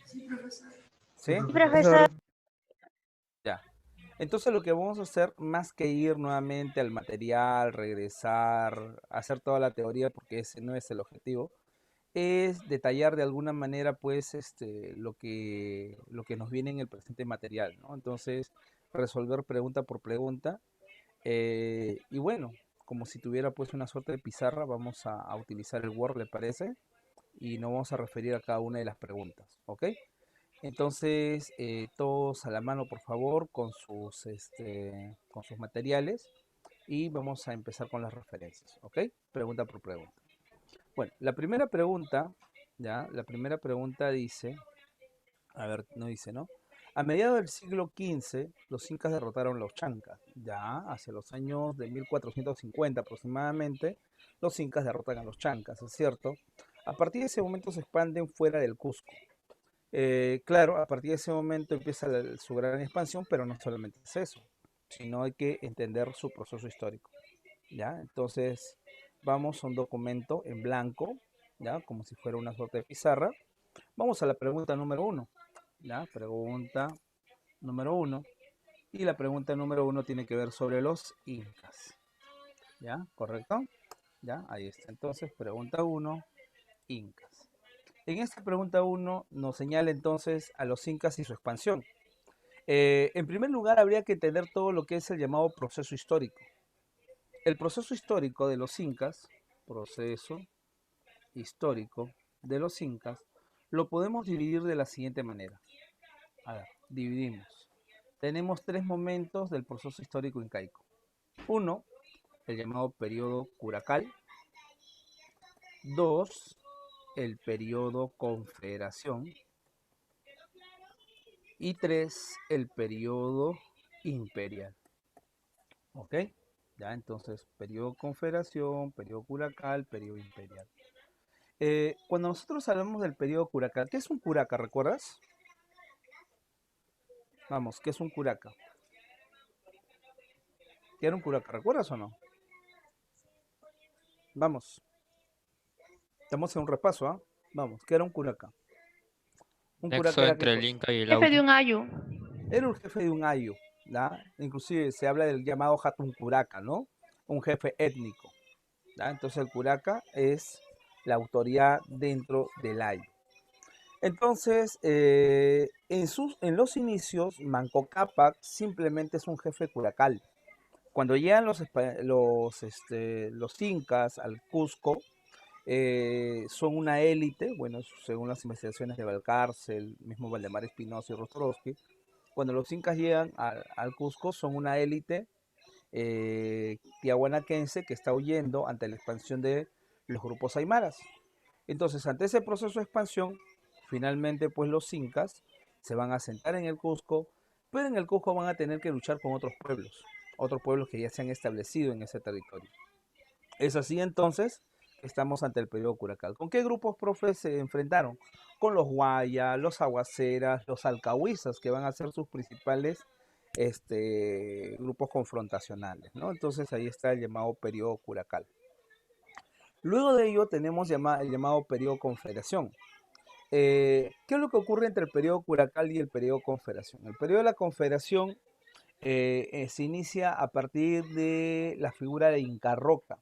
¿Sí? Sí, Profesor. profesor. Ya. Entonces lo que vamos a hacer, más que ir nuevamente al material, regresar, hacer toda la teoría, porque ese no es el objetivo, es detallar de alguna manera pues lo que nos viene en el presente material, ¿no? Entonces, resolver pregunta por pregunta. Y bueno, como si tuviera pues una suerte de pizarra, vamos a utilizar el Word, ¿le parece? Y nos vamos a referir a cada una de las preguntas, ¿ok? Entonces, todos a la mano, por favor, con sus materiales y vamos a empezar con las referencias, ¿ok? Pregunta por pregunta. Bueno, la primera pregunta, ya, la primera pregunta dice, a ver, no dice, ¿no? A mediados del siglo XV, los incas derrotaron a los chancas. Ya, hacia los años de 1450 aproximadamente, los incas derrotan a los chancas, ¿es cierto? A partir de ese momento se expanden fuera del Cusco. Claro, a partir de ese momento empieza su gran expansión, pero no solamente es eso, sino hay que entender su proceso histórico. ¿Ya? Entonces, vamos a un documento en blanco, ¿ya? Como si fuera una suerte de pizarra. Vamos a la pregunta número uno, ¿ya? Pregunta número uno. Y la pregunta número uno tiene que ver sobre los incas, ¿ya? ¿Correcto? ¿Ya? Ahí está. Entonces, pregunta uno, incas. En esta pregunta uno nos señala entonces a los incas y su expansión. En primer lugar, habría que entender todo lo que es el llamado proceso histórico. El proceso histórico de los incas, proceso histórico de los incas, lo podemos dividir de la siguiente manera. A ver, dividimos. Tenemos tres momentos del proceso histórico incaico. Uno, el llamado periodo curacal. Dos, el periodo confederación. Y tres, el periodo imperial. ¿Ok? Ya, entonces, periodo confederación, periodo curacal, periodo imperial. Cuando nosotros hablamos del periodo curacal, ¿qué es un curaca? ¿Recuerdas? Vamos, ¿qué es un curaca? ¿Qué era un curaca? ¿Recuerdas o no? Vamos, estamos en un repaso, ¿ah? Vamos, ¿qué era un curaca? Un curaca Nexo era qué entre el cosa? Inca y el Jefe de Audio. un ayu. Era un jefe de un ayo, ¿ya? Inclusive se habla del llamado Hatun Curaca, ¿no? Un jefe étnico, ¿ya? Entonces el curaca es la autoridad dentro del ayo. Entonces, en los inicios, Manco Cápac simplemente es un jefe curacal. Cuando llegan los incas al Cusco, son una élite, bueno, según las investigaciones de Valcárcel, mismo Valdemar Espinosa y Rostrovsky, cuando los incas llegan al Cusco son una élite tiahuanaquense que está huyendo ante la expansión de los grupos aymaras. Entonces, ante ese proceso de expansión, finalmente pues los incas se van a sentar en el Cusco, pero en el Cusco van a tener que luchar con otros pueblos que ya se han establecido en ese territorio. Es así entonces que estamos ante el periodo curacal. ¿Con qué grupos, profes, se enfrentaron? Con los guayas, los aguaceras, los alcahuizas, que van a ser sus principales grupos confrontacionales, ¿no? Entonces ahí está el llamado periodo curacal. Luego de ello tenemos el llamado periodo confederación. ¿Qué es lo que ocurre entre el periodo curacal y el periodo confederación? El periodo de la confederación se inicia a partir de la figura de Inca Roca.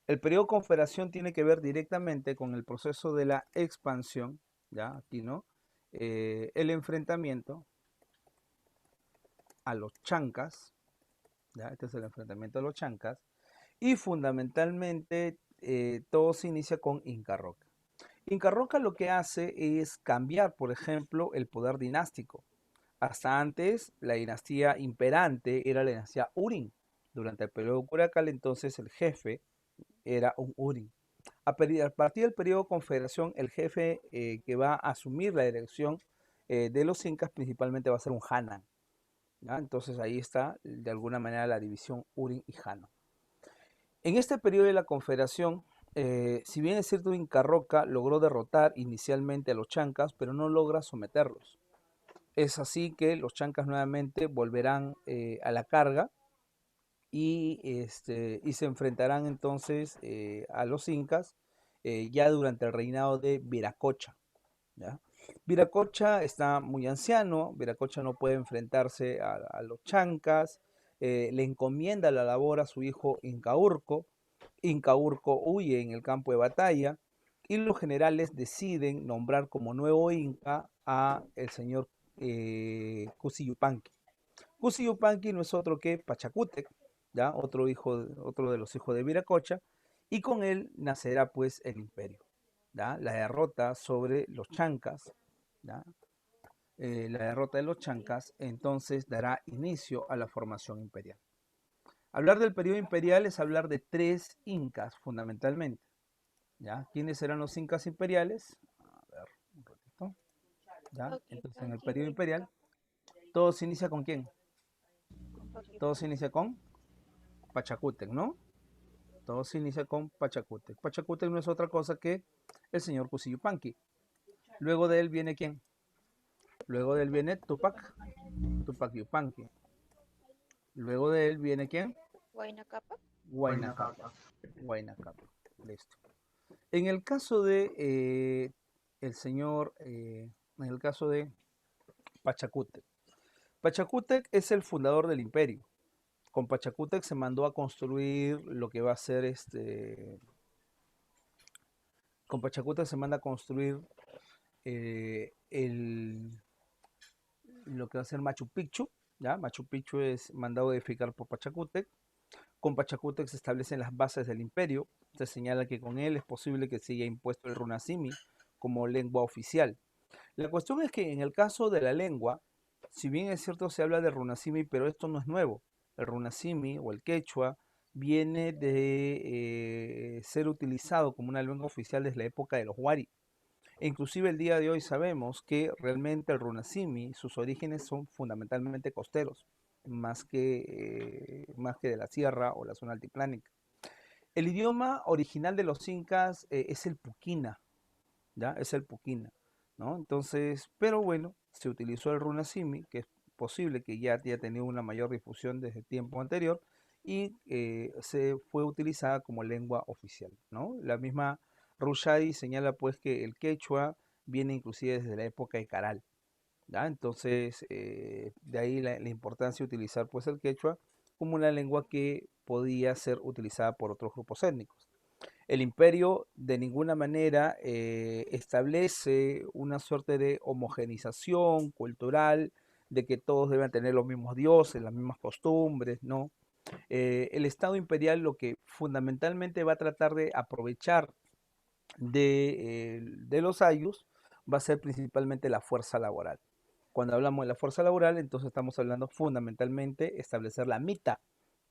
El periodo confederación tiene que ver directamente con el proceso de la expansión, ya aquí, ¿no? El enfrentamiento a los chancas, ya este es el enfrentamiento a los chancas, y fundamentalmente todo se inicia con Inca Roca. Inca Roca lo que hace es cambiar, por ejemplo, el poder dinástico. Hasta antes, la dinastía imperante era la dinastía Urin. Durante el periodo curacal, entonces, el jefe era un Urin. A partir del periodo confederación, el jefe que va a asumir la dirección de los incas principalmente va a ser un Hanan, ¿ya? Entonces ahí está de alguna manera la división Urin y Hanan. En este periodo de la confederación, si bien es cierto, Inca Roca logró derrotar inicialmente a los chancas, pero no logra someterlos. Es así que los chancas nuevamente volverán a la carga y se enfrentarán entonces a los incas ya durante el reinado de Viracocha, ¿ya? Viracocha está muy anciano, Viracocha no puede enfrentarse a los chancas, le encomienda la labor a su hijo Incaurco. Incaurco huye en el campo de batalla y los generales deciden nombrar como nuevo Inca a el señor Cusi Yupanqui. Cusi Yupanqui no es otro que Pachacútec, ¿ya? Otro de los hijos de Viracocha, y con él nacerá pues el imperio, ¿ya? La derrota sobre los chancas, ¿ya? La derrota de los chancas entonces dará inicio a la formación imperial. Hablar del periodo imperial es hablar de tres incas fundamentalmente, ¿ya? ¿Quiénes serán los incas imperiales? A ver, un ratito, ¿ya? Entonces en el periodo imperial, todo se inicia con quién? Todo se inicia con Pachacútec, ¿no? Todo se inicia con Pachacútec. Pachacútec no es otra cosa que el señor Cusiyupanqui. Luego de él viene quién? Luego de él viene Tupac, Tupac Yupanqui. Luego de él viene quién? Huayna Capa. Huayna Capac. Huayna Capac. Listo. En el caso de el señor, en el caso de Pachacútec. Pachacútec es el fundador del imperio. Con Pachacútec se mandó a construir lo que va a ser con Pachacútec se manda a construir lo que va a ser Machu Picchu, ¿ya? Machu Picchu es mandado a edificar por Pachacútec. Con Pachacútec se establecen las bases del imperio. Se señala que con él es posible que se haya impuesto el runasimi como lengua oficial. La cuestión es que en el caso de la lengua, si bien es cierto se habla de runasimi, pero esto no es nuevo. El runasimi o el quechua viene de ser utilizado como una lengua oficial desde la época de los Wari. E inclusive el día de hoy sabemos que realmente el runasimi, sus orígenes son fundamentalmente costeros, más que de la sierra o la zona altiplánica. El idioma original de los incas es el puquina, ¿ya? Es el puquina, ¿no? Entonces, pero bueno, se utilizó el runasimi, que es posible que ya haya tenido una mayor difusión desde tiempo anterior, y se fue utilizada como lengua oficial, ¿no? La misma Rushadi señala pues que el quechua viene inclusive desde la época de Caral, ¿ya? Entonces, de ahí la importancia de utilizar pues el quechua como una lengua que podía ser utilizada por otros grupos étnicos. El imperio de ninguna manera establece una suerte de homogenización cultural, de que todos deben tener los mismos dioses, las mismas costumbres, ¿no? El Estado imperial lo que fundamentalmente va a tratar de aprovechar de los ayllus va a ser principalmente la fuerza laboral. Cuando hablamos de la fuerza laboral, entonces estamos hablando fundamentalmente establecer la mitad,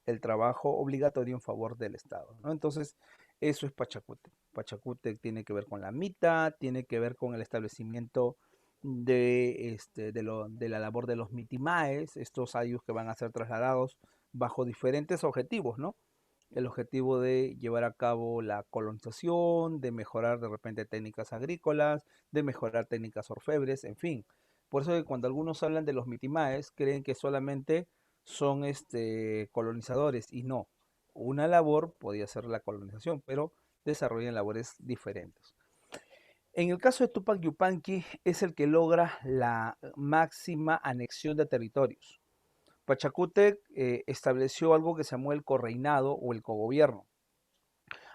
el trabajo obligatorio en favor del Estado, ¿no? Entonces, eso es Pachacútec. Pachacútec tiene que ver con la mitad, tiene que ver con el establecimiento de la labor de los mitimaes, estos ayllus que van a ser trasladados bajo diferentes objetivos, ¿no? El objetivo de llevar a cabo la colonización, de mejorar de repente técnicas agrícolas, de mejorar técnicas orfebres, en fin. Por eso que cuando algunos hablan de los mitimaes, creen que solamente son colonizadores y no. Una labor podía ser la colonización, pero desarrollan labores diferentes. En el caso de Tupac Yupanqui es el que logra la máxima anexión de territorios. Pachacútec estableció algo que se llamó el correinado o el cogobierno.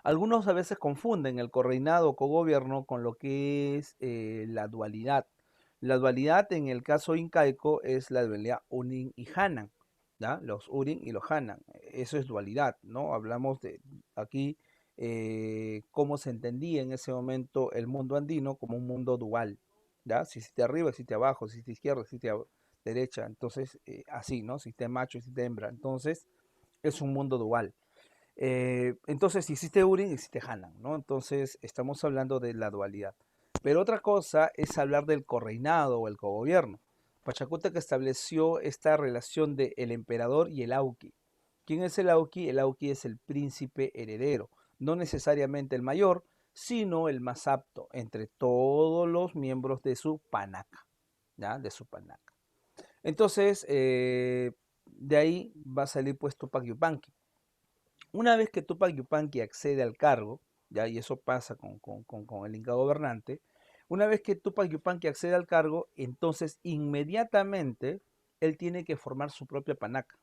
Algunos a veces confunden el correinado o cogobierno con lo que es la dualidad. La dualidad en el caso incaico es la dualidad Unin y Hanan, ¿ya? Los Urin y los Hanan. Eso es dualidad, ¿no? Hablamos de aquí cómo se entendía en ese momento el mundo andino como un mundo dual, ¿ya? Si existe arriba, existe abajo, si existe izquierda, existe derecha. Entonces, así, ¿no? Si existe macho, existe hembra. Entonces, es un mundo dual. Entonces, si existe Urin, existe Hanan, ¿no? Entonces, estamos hablando de la dualidad. Pero otra cosa es hablar del correinado o el cogobierno. Pachacútec estableció esta relación de el emperador y el auqui. ¿Quién es el auqui? El auqui es el príncipe heredero, no necesariamente el mayor, sino el más apto entre todos los miembros de su panaca, ¿ya? De su panaca. Entonces, de ahí va a salir pues Tupac Yupanqui. Una vez que Tupac Yupanqui accede al cargo, ¿ya? Y eso pasa con el Inca gobernante, Una vez que Tupac Yupanqui accede al cargo, entonces inmediatamente él tiene que formar su propia panaca.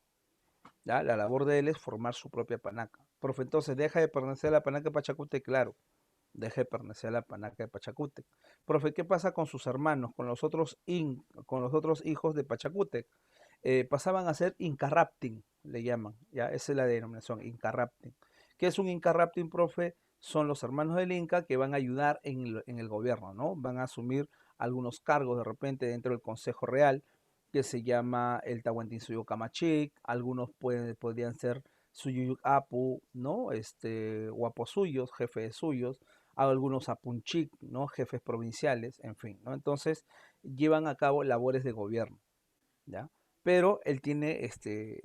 ¿Ya? La labor de él es formar su propia panaca. Profe, entonces deja de pertenecer a la panaca de Pachacútec, claro, deja de pertenecer a la panaca de Pachacútec. Profe, ¿qué pasa con sus hermanos, con los otros hijos de Pachacútec? Pasaban a ser Incarrapting, le llaman, ya, esa es la denominación, Incarrapting. ¿Qué es un Incarrapting, profe? Son los hermanos del Inca que van a ayudar en el gobierno, ¿no? Van a asumir algunos cargos de repente dentro del Consejo Real, que se llama el Tahuantinsuyo Camachic, algunos podrían ser Suyuyuc Apu, ¿no? Guaposuyos, jefes suyos, algunos Apunchic, ¿no? Jefes provinciales, en fin, ¿no? Entonces, llevan a cabo labores de gobierno, ¿ya? Pero él tiene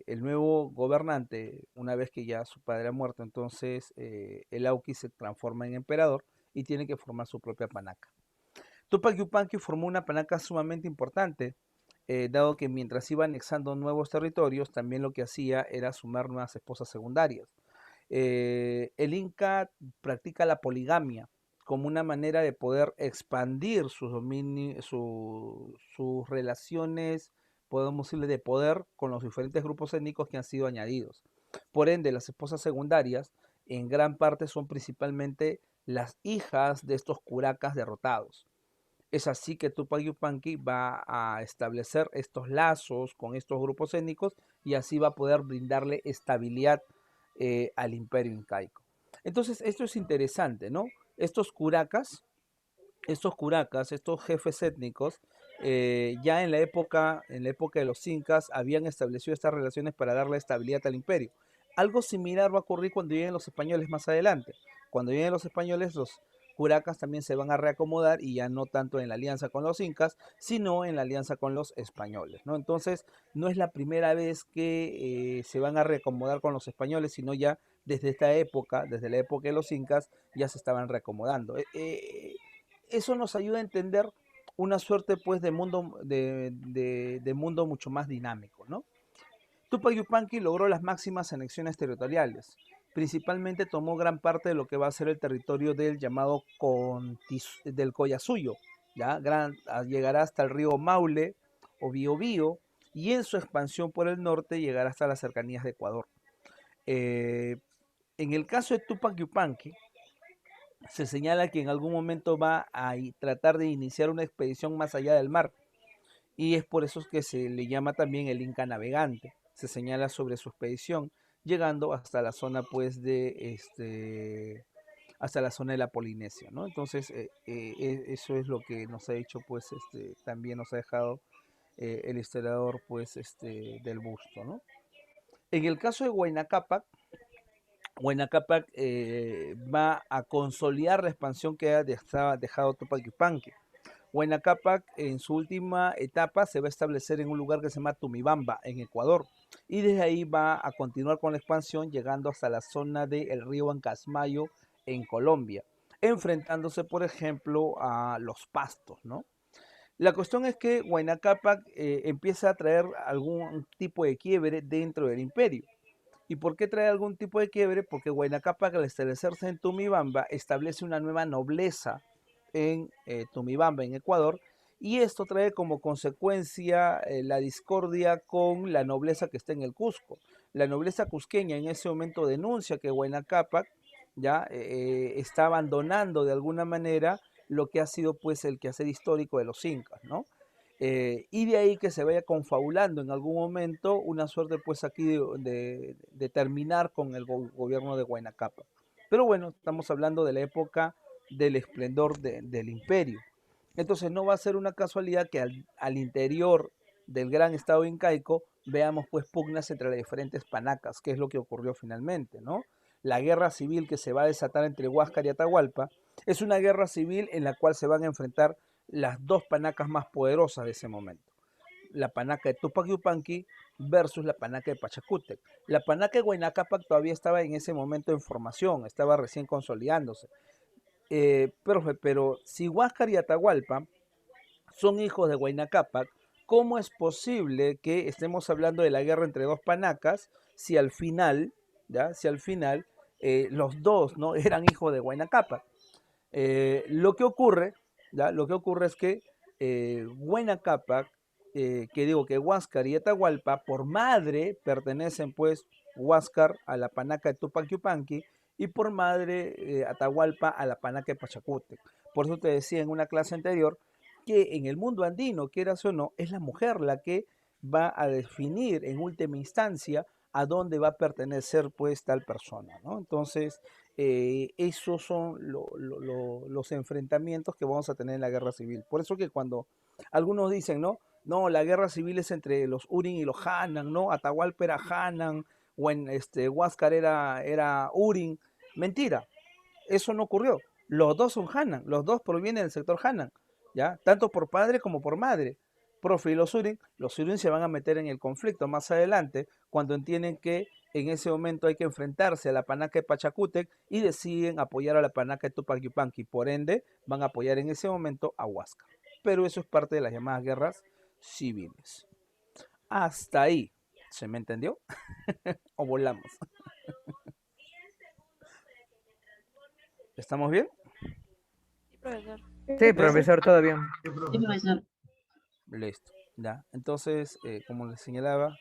el nuevo gobernante, una vez que ya su padre ha muerto, entonces el Auqui se transforma en emperador y tiene que formar su propia panaca. Tupac Yupanqui formó una panaca sumamente importante, dado que mientras iba anexando nuevos territorios, también lo que hacía era sumar nuevas esposas secundarias. El Inca practica la poligamia como una manera de poder expandir sus relaciones, podemos decirle, de poder con los diferentes grupos étnicos que han sido añadidos. Por ende, las esposas secundarias en gran parte son principalmente las hijas de estos curacas derrotados. Es así que Tupac Yupanqui va a establecer estos lazos con estos grupos étnicos y así va a poder brindarle estabilidad al imperio incaico. Entonces, esto es interesante, ¿no? Estos curacas, estos jefes étnicos, ya en la época de los incas, habían establecido estas relaciones para darle estabilidad al imperio. Algo similar va a ocurrir cuando lleguen los españoles más adelante. Cuando lleguen los españoles, los curacas también se van a reacomodar y ya no tanto en la alianza con los incas, sino en la alianza con los españoles, ¿no? Entonces, no es la primera vez que se van a reacomodar con los españoles, sino ya desde esta época, desde la época de los incas, ya se estaban reacomodando. Eso nos ayuda a entender una suerte pues de mundo mucho más dinámico, ¿no? Tupac Yupanqui logró las máximas anexiones territoriales. Principalmente tomó gran parte de lo que va a ser el territorio del llamado del Collasuyo, ¿ya? Llegará hasta el río Maule o Biobío y en su expansión por el norte llegará hasta las cercanías de Ecuador. Eh, en el caso de Tupac Yupanqui, se señala que en algún momento va a tratar de iniciar una expedición más allá del mar y es por eso que se le llama también el Inca navegante. Se señala sobre su expedición llegando hasta la zona pues hasta la zona de la Polinesia, ¿no? Entonces eso es lo que nos ha dicho pues también nos ha dejado el historiador pues del busto, ¿no? En el caso de Huayna Cápac, va a consolidar la expansión que ha dejado Tupac Yupanqui. Huayna Cápac en su última etapa se va a establecer en un lugar que se llama Tumibamba, en Ecuador, y desde ahí va a continuar con la expansión llegando hasta la zona del río Ancasmayo en Colombia, enfrentándose por ejemplo a los pastos, ¿no? La cuestión es que Huayna Cápac empieza a traer algún tipo de quiebre dentro del imperio. ¿Y por qué trae algún tipo de quiebre? Porque Huayna Cápac, al establecerse en Tumibamba, establece una nueva nobleza en Tumibamba, en Ecuador, y esto trae como consecuencia la discordia con la nobleza que está en el Cusco. La nobleza cusqueña en ese momento denuncia que Huayna Cápac ya está abandonando de alguna manera lo que ha sido pues el quehacer histórico de los incas, ¿no? Y de ahí que se vaya confabulando en algún momento una suerte pues aquí de terminar con el gobierno de Huayna Cápac. Pero bueno, estamos hablando de la época del esplendor del imperio. Entonces no va a ser una casualidad que al interior del gran estado incaico veamos pues pugnas entre las diferentes panacas, que es lo que ocurrió finalmente, ¿no? La guerra civil que se va a desatar entre Huáscar y Atahualpa es una guerra civil en la cual se van a enfrentar las dos panacas más poderosas de ese momento. La panaca de Tupac Yupanqui versus la panaca de Pachacútec. La panaca de Huayna Cápac todavía estaba en ese momento en formación, estaba recién consolidándose. Pero si Huáscar y Atahualpa son hijos de Huayna Cápac, ¿cómo es posible que estemos hablando de la guerra entre dos panacas si al final, ¿ya? Si al final los dos, ¿no? eran hijos de Huayna Cápac? Lo que ocurre ¿ya? Lo que ocurre es que Huayna Cápac, que digo que Huáscar y Atahualpa, por madre pertenecen pues Huáscar a la panaca de Tupac Yupanqui y por madre Atahualpa a la panaca de Pachacútec. Por eso te decía en una clase anterior que en el mundo andino, quieras o no, es la mujer la que va a definir en última instancia a dónde va a pertenecer pues tal persona, ¿no? Entonces, esos son los enfrentamientos que vamos a tener en la guerra civil. Por eso que cuando algunos dicen, ¿no? No, la guerra civil es entre los Urin y los Hanan, ¿no? Atahualpa era Hanan, o en Huáscar era Urin. Mentira, eso no ocurrió. Los dos son Hanan, los dos provienen del sector Hanan, ¿ya? Tanto por padre como por madre. Profe, y los Surin se van a meter en el conflicto más adelante cuando entienden que en ese momento hay que enfrentarse a la panaca de Pachacútec y deciden apoyar a la panaca de Tupac Yupanqui. Por ende, van a apoyar en ese momento a Huáscar. Pero eso es parte de las llamadas guerras civiles. Hasta ahí. ¿Se me entendió? ¿O volamos? ¿Estamos bien? Sí, profesor. Sí, profesor, todo bien. Sí, profesor. Listo. Ya. Entonces, como les señalaba,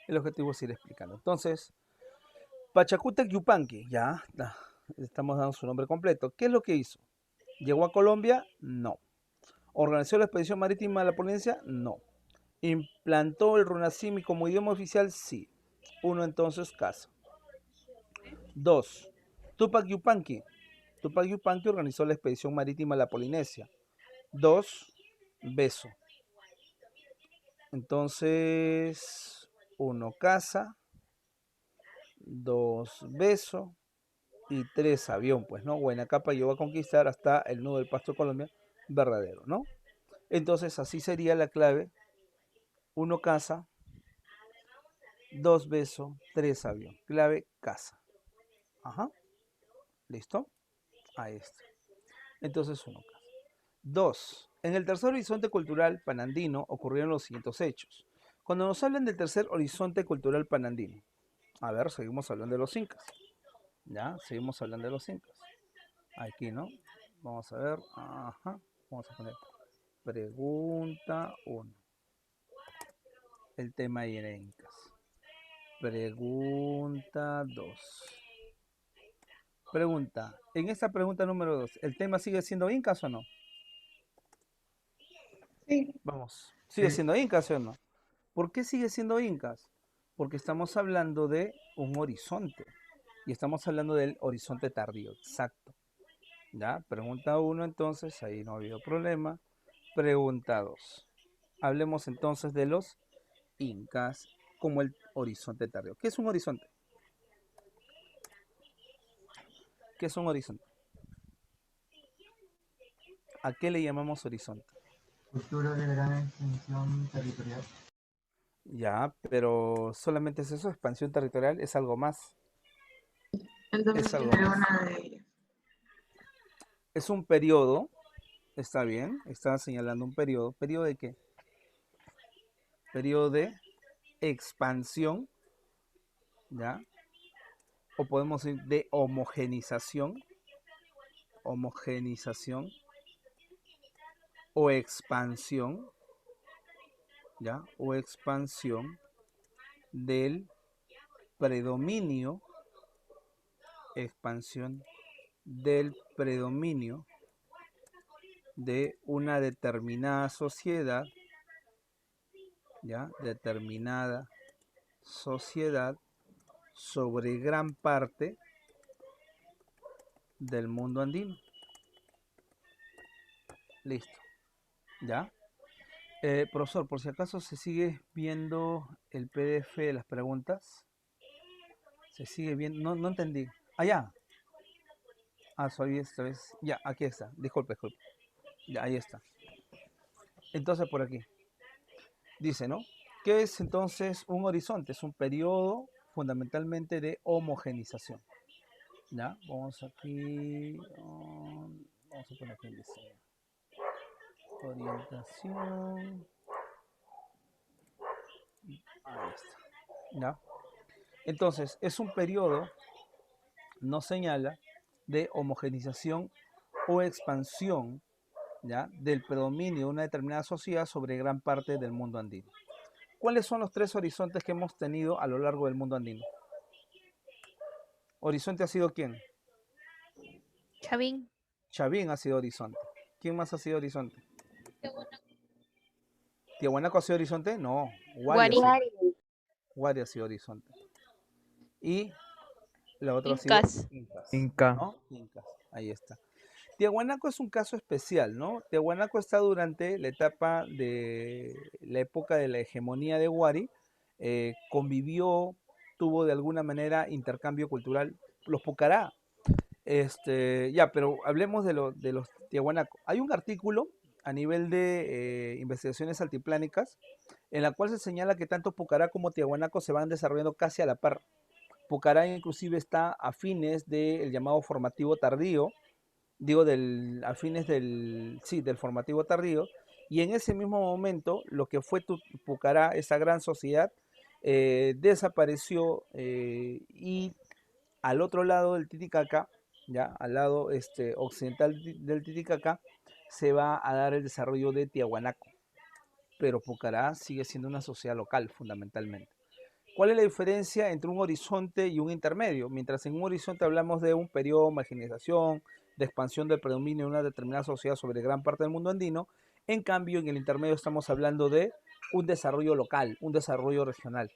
el objetivo es ir explicando. Entonces, Pachacútec Yupanqui, ya, estamos dando su nombre completo. ¿Qué es lo que hizo? ¿Llegó a Colombia? No. ¿Organizó la expedición marítima de la Polinesia? No. ¿Implantó el runasimi como idioma oficial? Sí. Uno, entonces, caso. Dos, Tupac Yupanqui. Tupac Yupanqui organizó la expedición marítima a la Polinesia. Dos, Beso. Entonces, uno, Casa. Dos, Beso. Y tres, Avión, pues, ¿no? Huayna Cápac llegó a conquistar hasta el nudo del Pasto Colombia verdadero, ¿no? Entonces, así sería la clave. Uno, Casa. Dos, Beso. Tres, Avión. Clave, Casa. Ajá. ¿Listo? Ahí está. Entonces, uno, Casa. Dos, en el tercer horizonte cultural panandino ocurrieron los siguientes hechos. Cuando nos hablan del tercer horizonte cultural panandino, a ver, seguimos hablando de los incas. Ya, seguimos hablando de los incas. Aquí, ¿no? Vamos a ver. Ajá. Vamos a poner pregunta 1. El tema ahí era incas. Pregunta 2. Pregunta. En esta pregunta número 2, ¿el tema sigue siendo incas o no? Sí. Vamos. ¿Sigue siendo incas o no? ¿Por qué sigue siendo incas? Porque estamos hablando de un horizonte. Y estamos hablando del horizonte tardío, exacto. ¿Ya? Pregunta 1, entonces, ahí no ha habido problema. Pregunta 2. Hablemos entonces de los incas como el horizonte tardío. ¿Qué es un horizonte? ¿Qué es un horizonte? ¿A qué le llamamos horizonte? Cultura de gran extensión territorial. Ya, pero solamente es eso, expansión territorial, es algo más. Entonces Es algo sería más. una de ellas. Es un periodo, está bien, está señalando un periodo. ¿Periodo de qué? Periodo de expansión, ¿ya? O podemos decir de homogenización o expansión, ¿ya? O expansión del predominio, expansión del predominio de una determinada sociedad, ¿ya? Determinada sociedad sobre gran parte del mundo andino. Listo. ¿Ya? Profesor, por si acaso se sigue viendo el PDF de las preguntas. Se sigue viendo. No, no entendí. Allá. Soy esta vez. Ya, aquí está. Disculpe, disculpe. Ya, ahí está. Entonces, por aquí. Dice, ¿no? ¿Qué es entonces un horizonte? Es un periodo fundamentalmente de homogenización. ¿Ya? Vamos aquí. Vamos a poner aquí el diseño. Orientación. Ahí está. ¿Ya? Entonces, es un periodo, nos señala, de homogenización o expansión ¿ya? Del predominio de una determinada sociedad sobre gran parte del mundo andino. ¿Cuáles son los 3 horizontes que hemos tenido a lo largo del mundo andino? ¿Horizonte ha sido quién? Chavín. Chavín ha sido horizonte. ¿Quién más ha sido horizonte? ¿Tiahuanaco ha sido horizonte? No. Guari. Guari ha sido horizonte. Y la otra ha Incas. sido Incas. Inca. ¿No? Incas. Ahí está. Tiahuanaco es un caso especial, ¿no? Tiahuanaco está durante la etapa de la época de la hegemonía de Huari, convivió, tuvo de alguna manera intercambio cultural. Los Pucará, ya, pero hablemos de los Tiahuanaco. Hay un artículo a nivel de investigaciones altiplánicas en la cual se señala que tanto Pucará como Tiahuanaco se van desarrollando casi a la par. Pucará inclusive está a fines del llamado formativo tardío, digo, a fines del formativo tardío, y en ese mismo momento lo que fue Pucará, esa gran sociedad, desapareció y al otro lado del Titicaca, ya, al lado occidental del Titicaca, se va a dar el desarrollo de Tiahuanaco, pero Pucará sigue siendo una sociedad local fundamentalmente. ¿Cuál es la diferencia entre un horizonte y un intermedio? Mientras en un horizonte hablamos de un periodo de homogeneización, de expansión del predominio de una determinada sociedad sobre gran parte del mundo andino, en cambio en el intermedio estamos hablando de un desarrollo local, un desarrollo regional.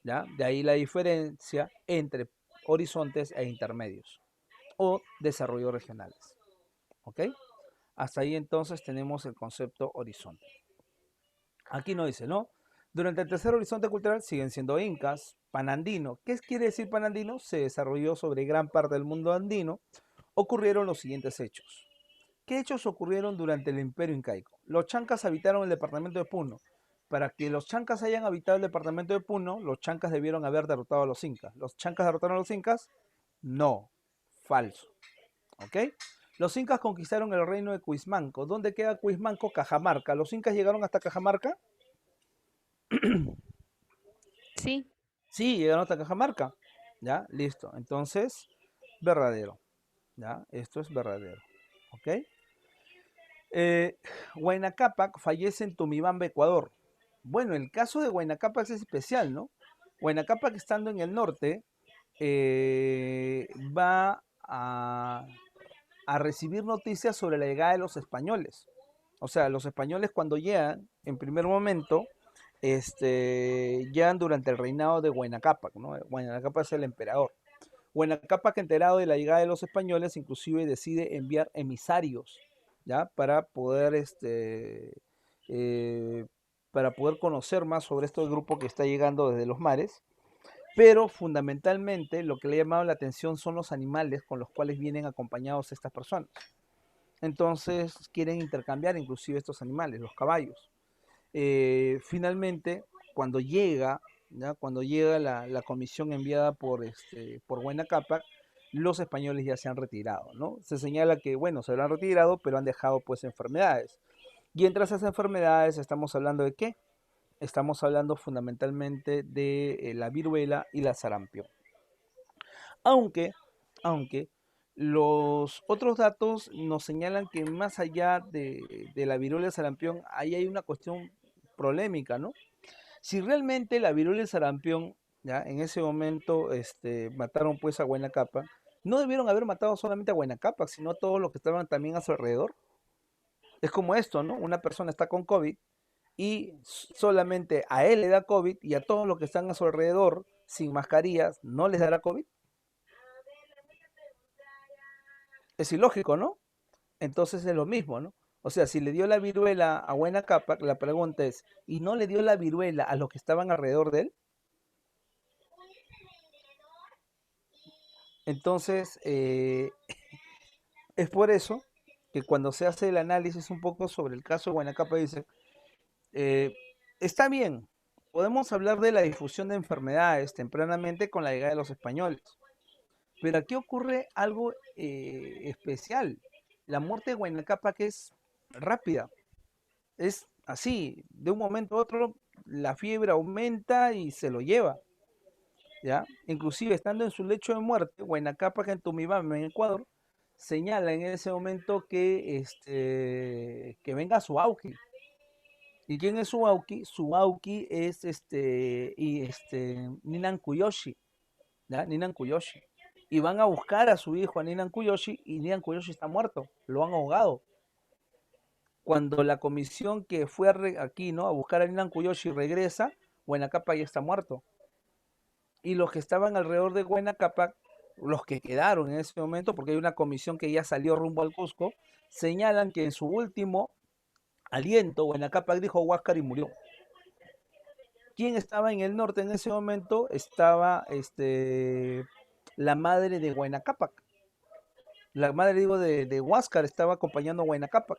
¿Ya? De ahí la diferencia entre horizontes e intermedios o desarrollos regionales. ¿Ok? Hasta ahí entonces tenemos el concepto horizonte. Aquí no dice, ¿no? Durante el tercer horizonte cultural siguen siendo incas, panandino. ¿Qué quiere decir panandino? Se desarrolló sobre gran parte del mundo andino. Ocurrieron los siguientes hechos. ¿Qué hechos ocurrieron durante el imperio incaico? Los chancas habitaron el departamento de Puno. Para que los chancas hayan habitado el departamento de Puno, los chancas debieron haber derrotado a los incas. ¿Los chancas derrotaron a los incas? No, falso. ¿Ok? Los incas conquistaron el reino de Cuismanco. ¿Dónde queda Cuismanco? Cajamarca. ¿Los incas llegaron hasta Cajamarca? Sí. Sí, llegaron hasta Cajamarca. ¿Ya? Listo. Entonces, verdadero. ¿Ya? Esto es verdadero. ¿Ok? Huayna Cápac fallece en Tumibamba, Ecuador. Bueno, el caso de Huayna Cápac es especial, ¿no? Huayna Cápac, estando en el norte, va a recibir noticias sobre la llegada de los españoles. O sea, los españoles cuando llegan, en primer momento, llegan durante el reinado de Huayna Cápac, ¿no? Huayna Cápac es el emperador. Huayna Cápac, enterado de la llegada de los españoles, inclusive decide enviar emisarios, ¿ya? Para poder conocer más sobre este grupo que está llegando desde los mares. Pero fundamentalmente lo que le ha llamado la atención son los animales con los cuales vienen acompañados estas personas. Entonces quieren intercambiar inclusive estos animales, los caballos. Finalmente, cuando llega, ¿ya? Cuando llega la comisión enviada por Huayna Cápac, los españoles ya se han retirado, ¿no? Se señala que, bueno, se lo han retirado, pero han dejado pues enfermedades. Y entre esas enfermedades estamos hablando de qué? Estamos hablando fundamentalmente de la viruela y la sarampión. Aunque, aunque los otros datos nos señalan que más allá de la viruela y el sarampión, ahí hay una cuestión polémica, ¿no? Si realmente la viruela y el sarampión, ya en ese momento mataron pues a Huayna Cápac, no debieron haber matado solamente a Huayna Cápac, sino a todos los que estaban también a su alrededor. Es como esto, ¿no? Una persona está con COVID y solamente a él le da COVID y a todos los que están a su alrededor sin mascarillas no les dará COVID. Es ilógico, ¿no? Entonces es lo mismo, ¿no? O sea, si le dio la viruela a Huayna Cápac, la pregunta es, ¿y no le dio la viruela a los que estaban alrededor de él? Entonces, es por eso que cuando se hace el análisis un poco sobre el caso de Huayna Cápac, dice, está bien, podemos hablar de la difusión de enfermedades tempranamente con la llegada de los españoles, pero aquí ocurre algo especial. La muerte de Huayna Cápac es rápida, es así, de un momento a otro la fiebre aumenta y se lo lleva, ¿ya? Inclusive estando en su lecho de muerte, Huayna Cápac en Tumibamba, en Ecuador, señala en ese momento que venga Suauki. ¿Y quién es Suauki? Suauki es Ninan Kuyoshi, ¿ya? Ninan Kuyoshi. Y van a buscar a su hijo, a Ninan Kuyoshi, y Ninan Kuyoshi está muerto, lo han ahogado. Cuando la comisión que fue aquí, ¿no?, a buscar a Ninan Kuyoshi regresa, Huayna Cápac ya está muerto. Y los que estaban alrededor de Huayna Cápac, los que quedaron en ese momento, porque hay una comisión que ya salió rumbo al Cusco, señalan que en su último aliento, Huayna Cápac dijo Huáscar y murió. ¿Quién estaba en el norte en ese momento? Estaba la madre de Huayna Cápac. La madre, digo, de Huáscar estaba acompañando a Huayna Cápac.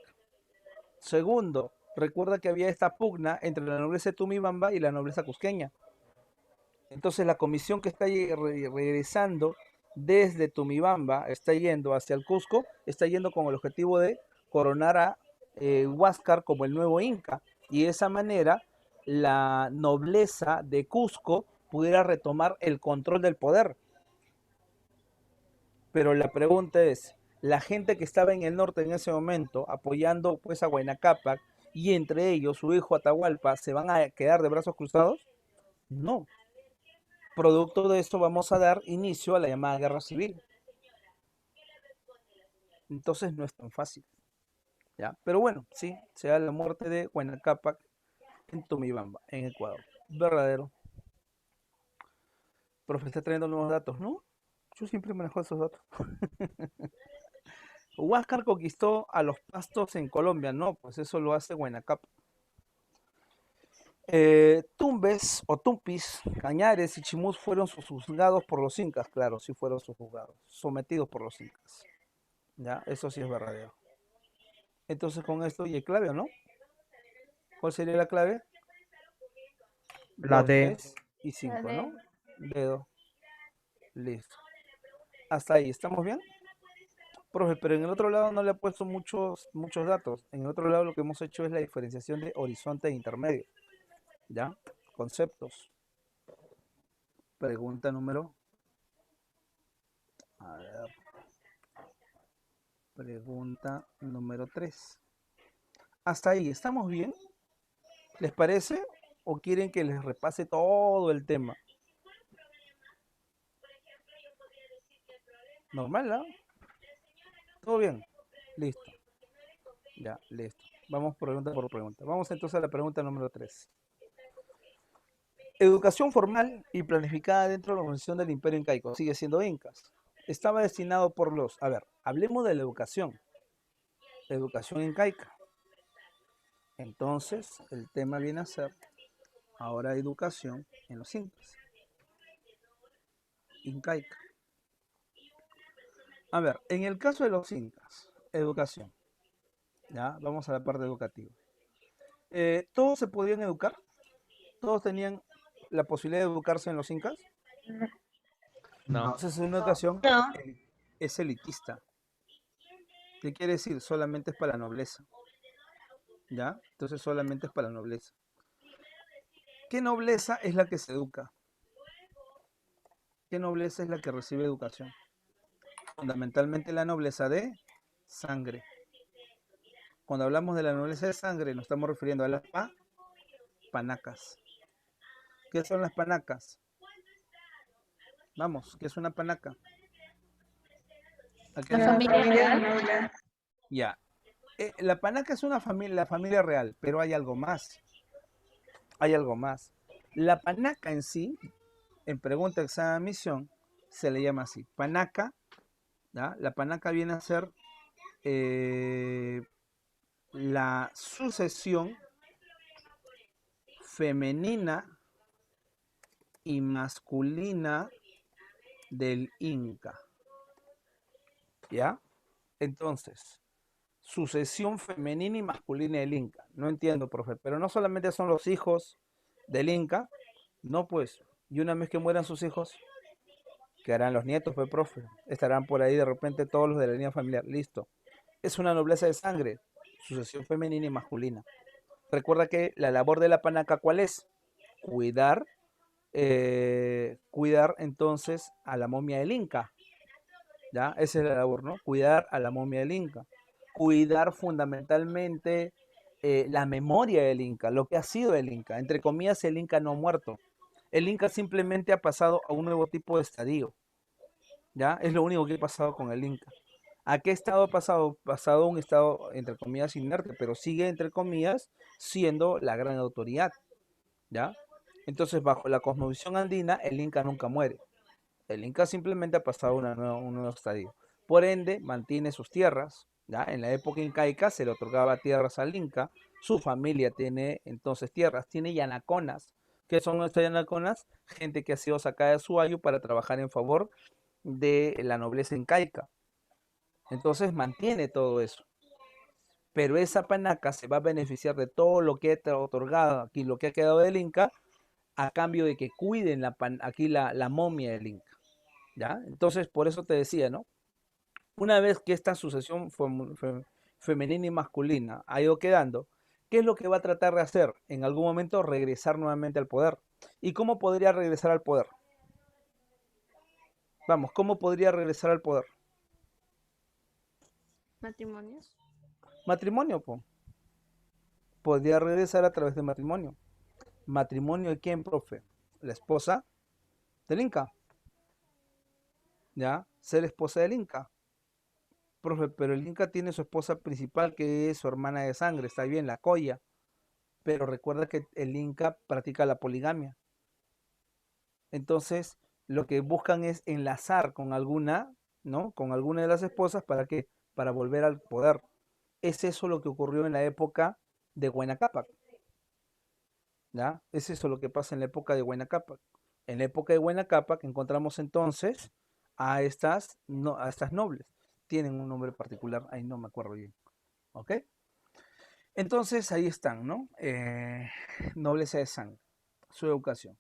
Segundo, recuerda que había esta pugna entre la nobleza de Tumibamba y la nobleza cusqueña. Entonces la comisión que está regresando desde Tumibamba, está yendo hacia el Cusco, está yendo con el objetivo de coronar a Huáscar como el nuevo Inca. Y de esa manera la nobleza de Cusco pudiera retomar el control del poder. Pero la pregunta es, la gente que estaba en el norte en ese momento, apoyando pues a Huayna Cápac, y entre ellos su hijo Atahualpa, ¿se van a quedar de brazos cruzados? No. Producto de esto vamos a dar inicio a la llamada guerra civil. Entonces no es tan fácil, ¿ya? Pero bueno, sí, se da la muerte de Huayna Cápac en Tumibamba, en Ecuador. Verdadero. Profe, está trayendo nuevos datos, ¿no? Yo siempre manejo esos datos. Huáscar conquistó a los pastos en Colombia, no, pues eso lo hace Huayna Cápac. Tumbes o Tumpis, Cañares y Chimús fueron juzgados por los incas, claro, sí fueron juzgados, sometidos por los incas. Ya, eso sí es verdadero. Entonces con esto, ¿y el clave o no? ¿Cuál sería la clave? La 2, D. 3 y 5, La ¿no? D. Dedo. Listo. Hasta ahí, ¿estamos bien? Profe, pero en el otro lado no le he puesto muchos datos. En el otro lado lo que hemos hecho es la diferenciación de horizonte e intermedio. ¿Ya? Conceptos. Pregunta número. A ver. Pregunta número 3. Hasta ahí, ¿estamos bien? ¿Les parece? ¿O quieren que les repase todo el tema? Normal, ¿no? ¿Todo bien? Listo. Ya, listo. Vamos pregunta por pregunta. Vamos entonces a la pregunta número 3. Educación formal y planificada dentro de la organización del Imperio Incaico. Sigue siendo Incas. Estaba destinado por los... A ver, hablemos de la educación. Educación incaica. Entonces, el tema viene a ser ahora educación en los Incas. Incaica. A ver, en el caso de los Incas, educación. Ya, vamos a la parte educativa. ¿Todos se podían educar? ¿Todos tenían la posibilidad de educarse en los Incas? No. Entonces es una educación No. es elitista. ¿Qué quiere decir? Solamente es para la nobleza. ¿Ya? Entonces solamente es para la nobleza. ¿Qué nobleza es la que se educa? ¿Qué nobleza es la que recibe educación? Fundamentalmente la nobleza de sangre. Cuando hablamos de la nobleza de sangre nos estamos refiriendo a las panacas. ¿Qué son las panacas? Vamos, ¿qué es una panaca? ¿A qué La le- familia real. Ya. La panaca es una familia, la familia real, pero hay algo más. Hay algo más. La panaca en sí, en pregunta, examen, misión, se le llama así. Panaca, ¿ya? La panaca viene a ser la sucesión femenina y masculina del Inca. ¿Ya? Entonces, sucesión femenina y masculina del Inca. No entiendo, profe, pero no solamente son los hijos del Inca, no pues, y una vez que mueran sus hijos, ¿qué harán los nietos, pues, profe? Estarán por ahí de repente todos los de la línea familiar, listo. Es una nobleza de sangre, sucesión femenina y masculina. Recuerda que la labor de la panaca, ¿cuál es? Cuidar entonces a la momia del Inca, ¿ya? Esa es la labor, ¿no? Cuidar a la momia del Inca. Cuidar fundamentalmente la memoria del Inca, lo que ha sido el Inca. Entre comillas, el Inca no ha muerto. El Inca simplemente ha pasado a un nuevo tipo de estadio, ¿ya? Es lo único que ha pasado con el Inca. ¿A qué estado ha pasado? Pasado a un estado, entre comillas, inerte, pero sigue, entre comillas, siendo la gran autoridad, ¿ya? Entonces, bajo la cosmovisión andina, el Inca nunca muere. El Inca simplemente ha pasado a un nuevo estadio. Por ende, mantiene sus tierras, ¿ya? En la época incaica se le otorgaba tierras al Inca. Su familia tiene entonces tierras, tiene yanaconas. ¿Qué son estas yanaconas? Gente que ha sido sacada de su ayu para trabajar en favor de la nobleza incaica. Entonces mantiene todo eso. Pero esa panaca se va a beneficiar de todo lo que ha otorgado aquí, lo que ha quedado del Inca, a cambio de que cuiden aquí la momia del Inca, ¿ya? Entonces, por eso te decía, ¿no? Una vez que esta sucesión femenina y masculina ha ido quedando, ¿qué es lo que va a tratar de hacer? En algún momento regresar nuevamente al poder. ¿Y cómo podría regresar al poder? Vamos, ¿cómo podría regresar al poder? Matrimonios. Matrimonio, po. Podría regresar a través de matrimonio. ¿Matrimonio de quién, profe? La esposa del Inca. ¿Ya? Ser esposa del Inca. Profe, pero el Inca tiene su esposa principal, que es su hermana de sangre, está bien, la Coya. Pero recuerda que el Inca practica la poligamia. Entonces, lo que buscan es enlazar con alguna, ¿no? Con alguna de las esposas para que para volver al poder. Es eso lo que ocurrió en la época de Huayna Cápac, ¿ya? Es eso lo que pasa en la época de Huayna Cápac. En la época de Huayna Cápac encontramos entonces a estas, no, a estas nobles. Tienen un nombre particular, ahí no me acuerdo bien. ¿Ok? Entonces ahí están, ¿no? Nobleza de sangre, su educación.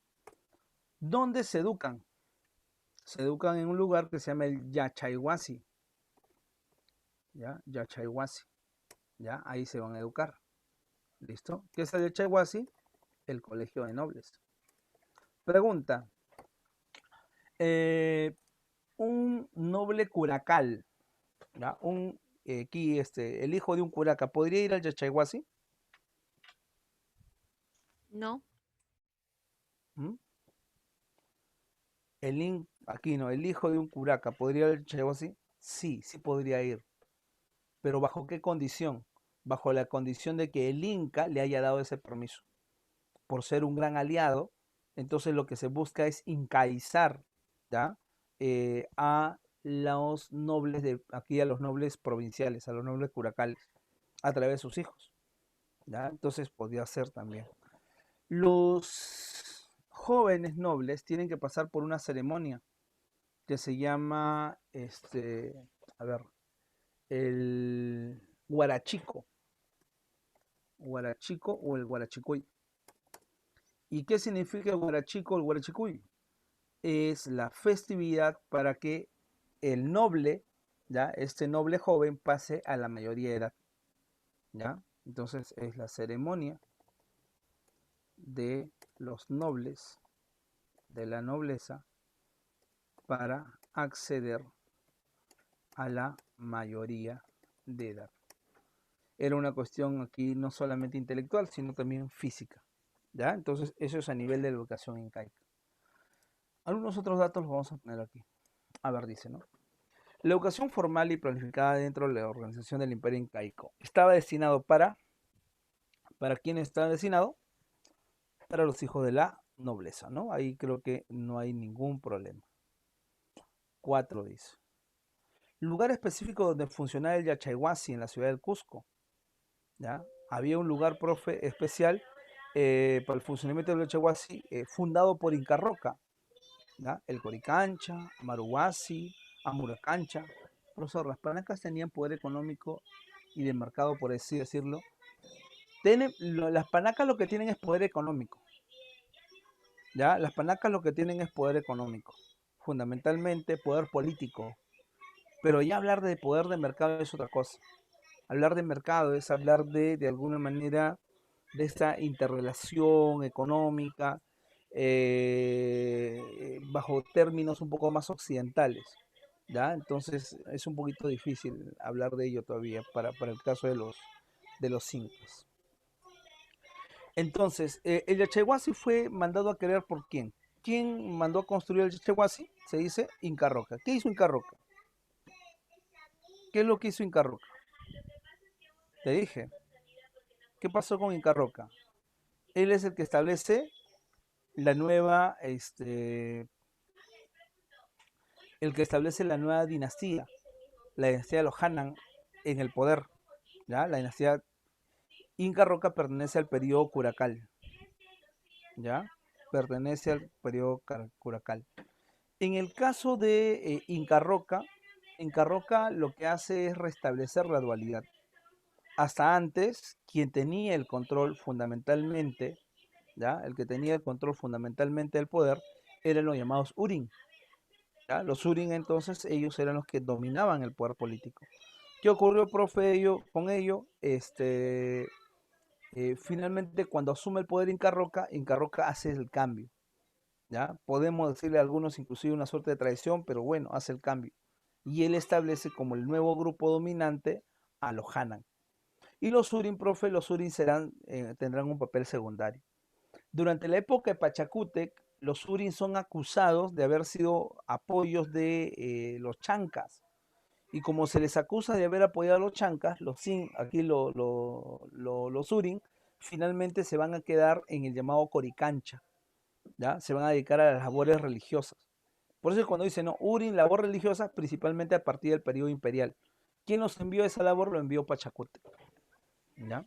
¿Dónde se educan? Se educan en un lugar que se llama el Yachayhuasi. ¿Ya? Yachayhuasi. ¿Ya? Ahí se van a educar. ¿Listo? ¿Qué es el Yachayhuasi? El colegio de nobles. Pregunta. Un noble curacal, ¿ya? Aquí el hijo de un curaca, ¿podría ir al Yachayhuasi? No. ¿Mm? Aquí no, el hijo de un curaca, ¿podría ir al Yachayhuasi? Sí, sí podría ir. Pero ¿bajo qué condición? Bajo la condición de que el Inca le haya dado ese permiso. Por ser un gran aliado, entonces lo que se busca es incaizar, ¿ya? A los nobles aquí a los nobles provinciales, a los nobles curacales, a través de sus hijos, ¿ya? Entonces podría ser también. Los jóvenes nobles tienen que pasar por una ceremonia que se llama, a ver, el Huarachico, Huarachico o el Huarachicuy. ¿Y qué significa el Huarachico o el Huarachicuy? Es la festividad para que el noble, ¿ya? Este noble joven pase a la mayoría de edad, ¿ya? Entonces es la ceremonia de los nobles, de la nobleza, para acceder a la mayoría de edad. Era una cuestión aquí no solamente intelectual, sino también física, ¿ya? Entonces eso es a nivel de la educación incaica. Algunos otros datos los vamos a poner aquí. A ver, dice, ¿no? La educación formal y planificada dentro de la organización del Imperio Incaico estaba destinado ¿para quién estaba destinado? Para los hijos de la nobleza, ¿no? Ahí creo que no hay ningún problema. 4 dice. Lugar específico donde funcionaba el Yachayhuasi en la ciudad del Cusco, ¿ya? Había un lugar, profe, especial para el funcionamiento del Yachayhuasi fundado por Inca Roca, ¿ya? El Coricancha, Maruhuasi, Amuracancha. Profesor, las panacas tenían poder económico y de mercado, por así decirlo. Las panacas lo que tienen es poder económico, ¿ya? Las panacas lo que tienen es poder económico, fundamentalmente poder político. Pero ya hablar de poder de mercado es otra cosa. Hablar de mercado es hablar de alguna manera, de esta interrelación económica bajo términos un poco más occidentales. ¿ya? Entonces es un poquito difícil hablar de ello todavía para el caso de los incas. Entonces, el Yachaywasi fue mandado a crear por quién. ¿Quién mandó a construir el Yachaywasi? Se dice Inca Roca. ¿Qué hizo Inca Roca? ¿Qué es lo que hizo Inca Roca? Te dije. ¿Qué pasó con Inca Roca? Él es el que establece la nueva, el que establece la nueva dinastía, la dinastía de los Hanan en el poder, ¿ya? La dinastía Inca Roca pertenece al periodo Curacal, ¿ya? Pertenece al periodo Curacal. En el caso de Inca Roca lo que hace es restablecer la dualidad. Hasta antes, quien tenía el control fundamentalmente, ¿ya? El que tenía el control fundamentalmente del poder, eran los llamados Urin, ¿ya? Los Urin entonces, ellos eran los que dominaban el poder político. ¿Qué ocurrió, profe, con ello? Finalmente, cuando asume el poder Inca Roca hace el cambio, ¿ya? Podemos decirle a algunos inclusive una suerte de traición, pero bueno, hace el cambio. Y él establece como el nuevo grupo dominante a los Hanan. Y los Urin, profe, los Urin tendrán un papel secundario. Durante la época de Pachacútec, los Urin son acusados de haber sido apoyos de los Chancas. Y como se les acusa de haber apoyado a los Chancas, los Urin finalmente se van a quedar en el llamado Coricancha, ¿ya? Se van a dedicar a las labores religiosas. Por eso es cuando dicen, no, Urin, labor religiosa, principalmente a partir del periodo imperial. ¿Quién nos envió esa labor? Lo envió Pachacútec, ¿ya?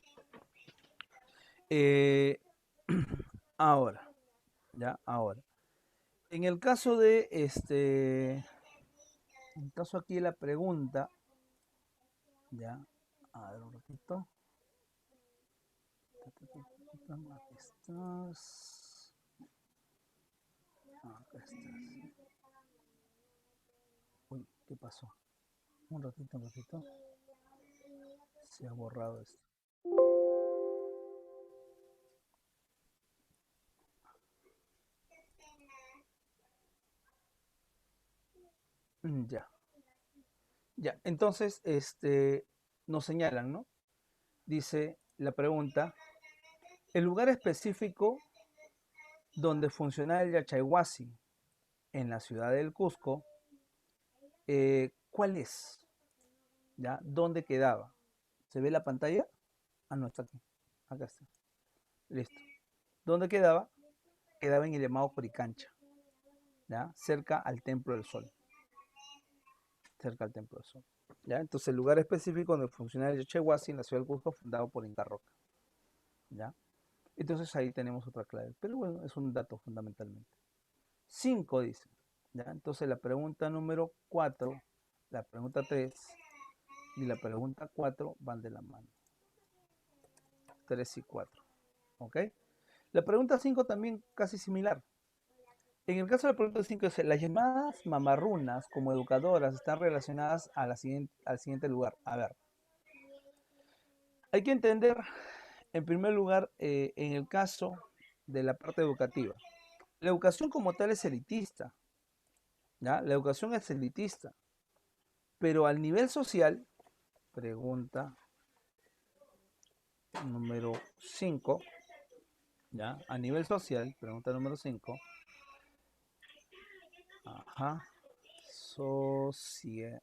Eh, ahora, ¿ya? Ahora. En el caso de en el caso aquí de la pregunta, ¿ya? A ver un ratito. Aquí estás. Acá estás. Uy, ¿qué pasó? Un ratito. Se ha borrado esto. Ya. Ya. Entonces, nos señalan, ¿no? Dice la pregunta, el lugar específico donde funcionaba el Yachaywasi en la ciudad del Cusco, ¿cuál es? ¿Ya? ¿Dónde quedaba? ¿Se ve la pantalla? Ah, no, está aquí. Acá está. Listo. ¿Dónde quedaba? Quedaba en el llamado Coricancha, ¿ya? Cerca al Templo del Sol. Cerca al Templo del Sol. ¿Ya? Entonces, el lugar específico donde funcionaba el Yachaywasi en la ciudad del Cusco, fundado por Inca Roca. ¿Ya? Entonces, ahí tenemos otra clave. Pero bueno, es un dato fundamentalmente. 5 dice. ¿Ya? Entonces, la pregunta número 4, la pregunta 3 y la pregunta 4 van de la mano. 3 y 4. ¿Ok? La pregunta 5 también casi similar. En el caso de la pregunta 5 dice, las llamadas mamarrunas como educadoras están relacionadas al siguiente lugar. A ver, hay que entender, en primer lugar, en el caso de la parte educativa. La educación como tal es elitista, ¿ya? La educación es elitista, pero al nivel social, pregunta número 5, ¿ya? A nivel social, pregunta número 5. Ajá. Sociedad.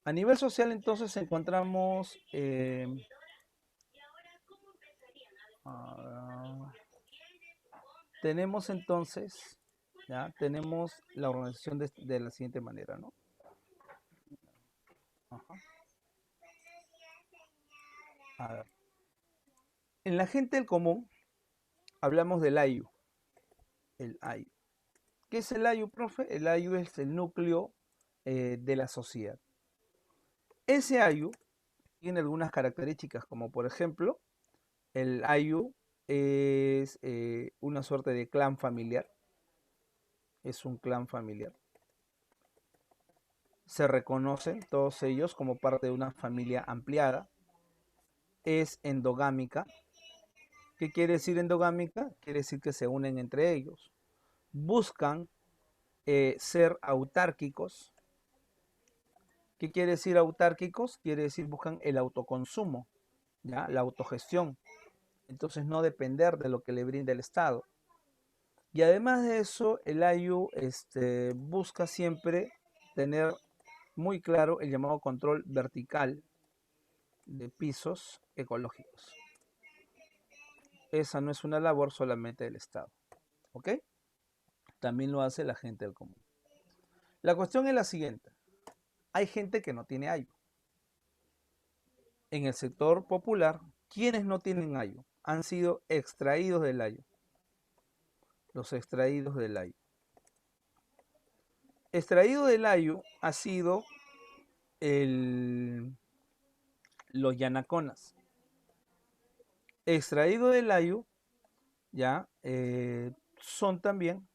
A nivel social, entonces, encontramos. Tenemos entonces. ¿Ya? Tenemos la organización de la siguiente manera, ¿no? Ajá. A ver. En la gente del común, hablamos del AYU. El AYU. ¿Qué es el AYU, profe? El AYU es el núcleo de la sociedad. Ese AYU tiene algunas características, como por ejemplo, el AYU es una suerte de clan familiar. Es un clan familiar. Se reconocen todos ellos como parte de una familia ampliada. Es endogámica. ¿Qué quiere decir endogámica? Quiere decir que se unen entre ellos. Buscan ser autárquicos. ¿Qué quiere decir autárquicos? Quiere decir buscan el autoconsumo, ¿ya? La autogestión. Entonces no depender de lo que le brinde el Estado. Y además de eso, el AYU busca siempre tener muy claro el llamado control vertical de pisos ecológicos. Esa no es una labor solamente del Estado, ¿ok? También lo hace la gente del común. La cuestión es la siguiente. Hay gente que no tiene AYU. En el sector popular, ¿quiénes no tienen AYU? Han sido extraídos del AYU. Los extraídos del AYU. Extraído del AYU ha sido los yanaconas. Extraído del AYU, ya, son también,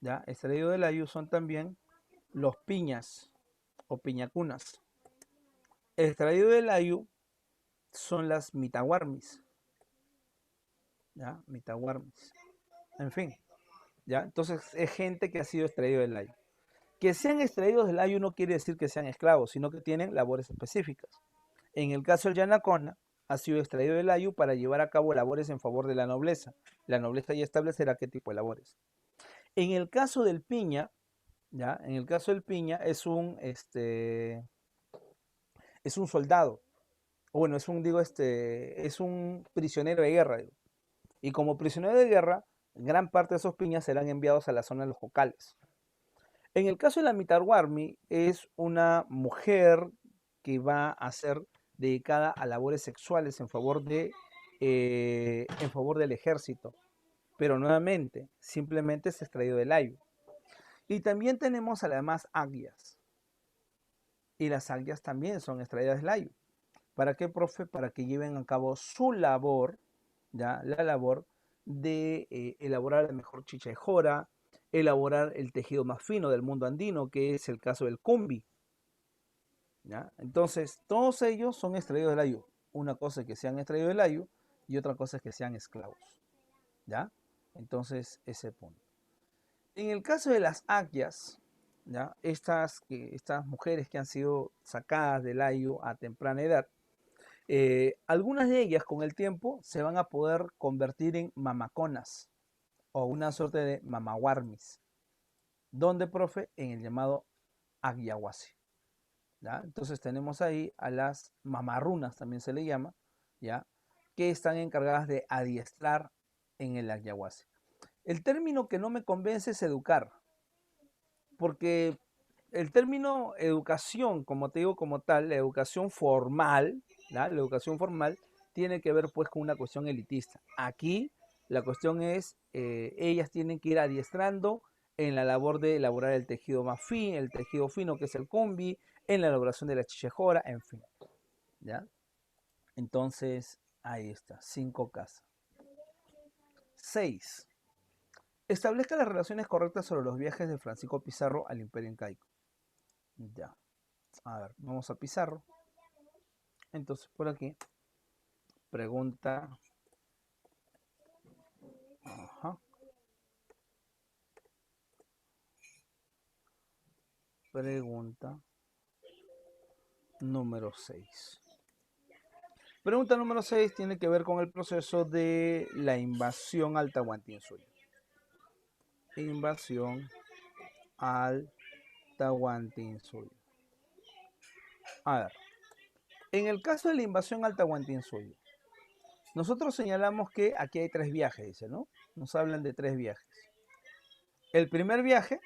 ya, extraído del AYU son también los piñas o piñacunas. Extraído del AYU son las mitahuarmis, ya, mitahuarmis. En fin, ya, entonces es gente que ha sido extraído del AYU. Que sean extraídos del AYU no quiere decir que sean esclavos, sino que tienen labores específicas. En el caso del yanacona, ha sido extraído del AYU para llevar a cabo labores en favor de la nobleza. La nobleza ya establecerá qué tipo de labores. En el caso del piña, ¿ya? En el caso del piña es un soldado. O bueno, es un prisionero de guerra. Digo. Y como prisionero de guerra, gran parte de esos piñas serán enviados a la zona de los jocales. En el caso de la Mitahuarmi, es una mujer que va a ser dedicada a labores sexuales en favor del ejército. Pero nuevamente, simplemente es extraído del AYU. Y también tenemos además aguias. Y las aguias también son extraídas del AYU. ¿Para qué, profe? Para que lleven a cabo su labor, ¿ya? La labor de elaborar la mejor chicha de jora, elaborar el tejido más fino del mundo andino, que es el caso del cumbi. ¿Ya? Entonces, todos ellos son extraídos del AYU. Una cosa es que sean extraídos del AYU y otra cosa es que sean esclavos. ¿Ya? Entonces, ese punto. En el caso de las akyas, ¿ya? Estas mujeres que han sido sacadas del AYU a temprana edad, algunas de ellas con el tiempo se van a poder convertir en mamaconas o una suerte de mamahuarmis. ¿Dónde, profe? En el llamado Agyahuasi. ¿Ya? Entonces tenemos ahí a las mamarrunas, también se le llama, ¿ya? Que están encargadas de adiestrar en el Agyahuasi. El término que no me convence es educar, porque el término educación, como te digo, como tal, la educación formal, ¿ya? La educación formal tiene que ver pues con una cuestión elitista. Aquí la cuestión es, ellas tienen que ir adiestrando en la labor de elaborar el tejido más fino, el tejido fino que es el combi, en la elaboración de la chichejora, en fin. ¿Ya? Entonces, ahí está, 5 casas. 6. Establezca las relaciones correctas sobre los viajes de Francisco Pizarro al Imperio Incaico. Ya. A ver, vamos a Pizarro. Entonces, por aquí, pregunta. Ajá. Pregunta número 6. Pregunta número 6 tiene que ver con el proceso de la invasión al Tahuantinsuyo. Invasión al Tahuantinsuyo. A ver, en el caso de la invasión al Tahuantinsuyo, nosotros señalamos que aquí hay 3 viajes, dice, ¿no? Nos hablan de 3 viajes. El primer viaje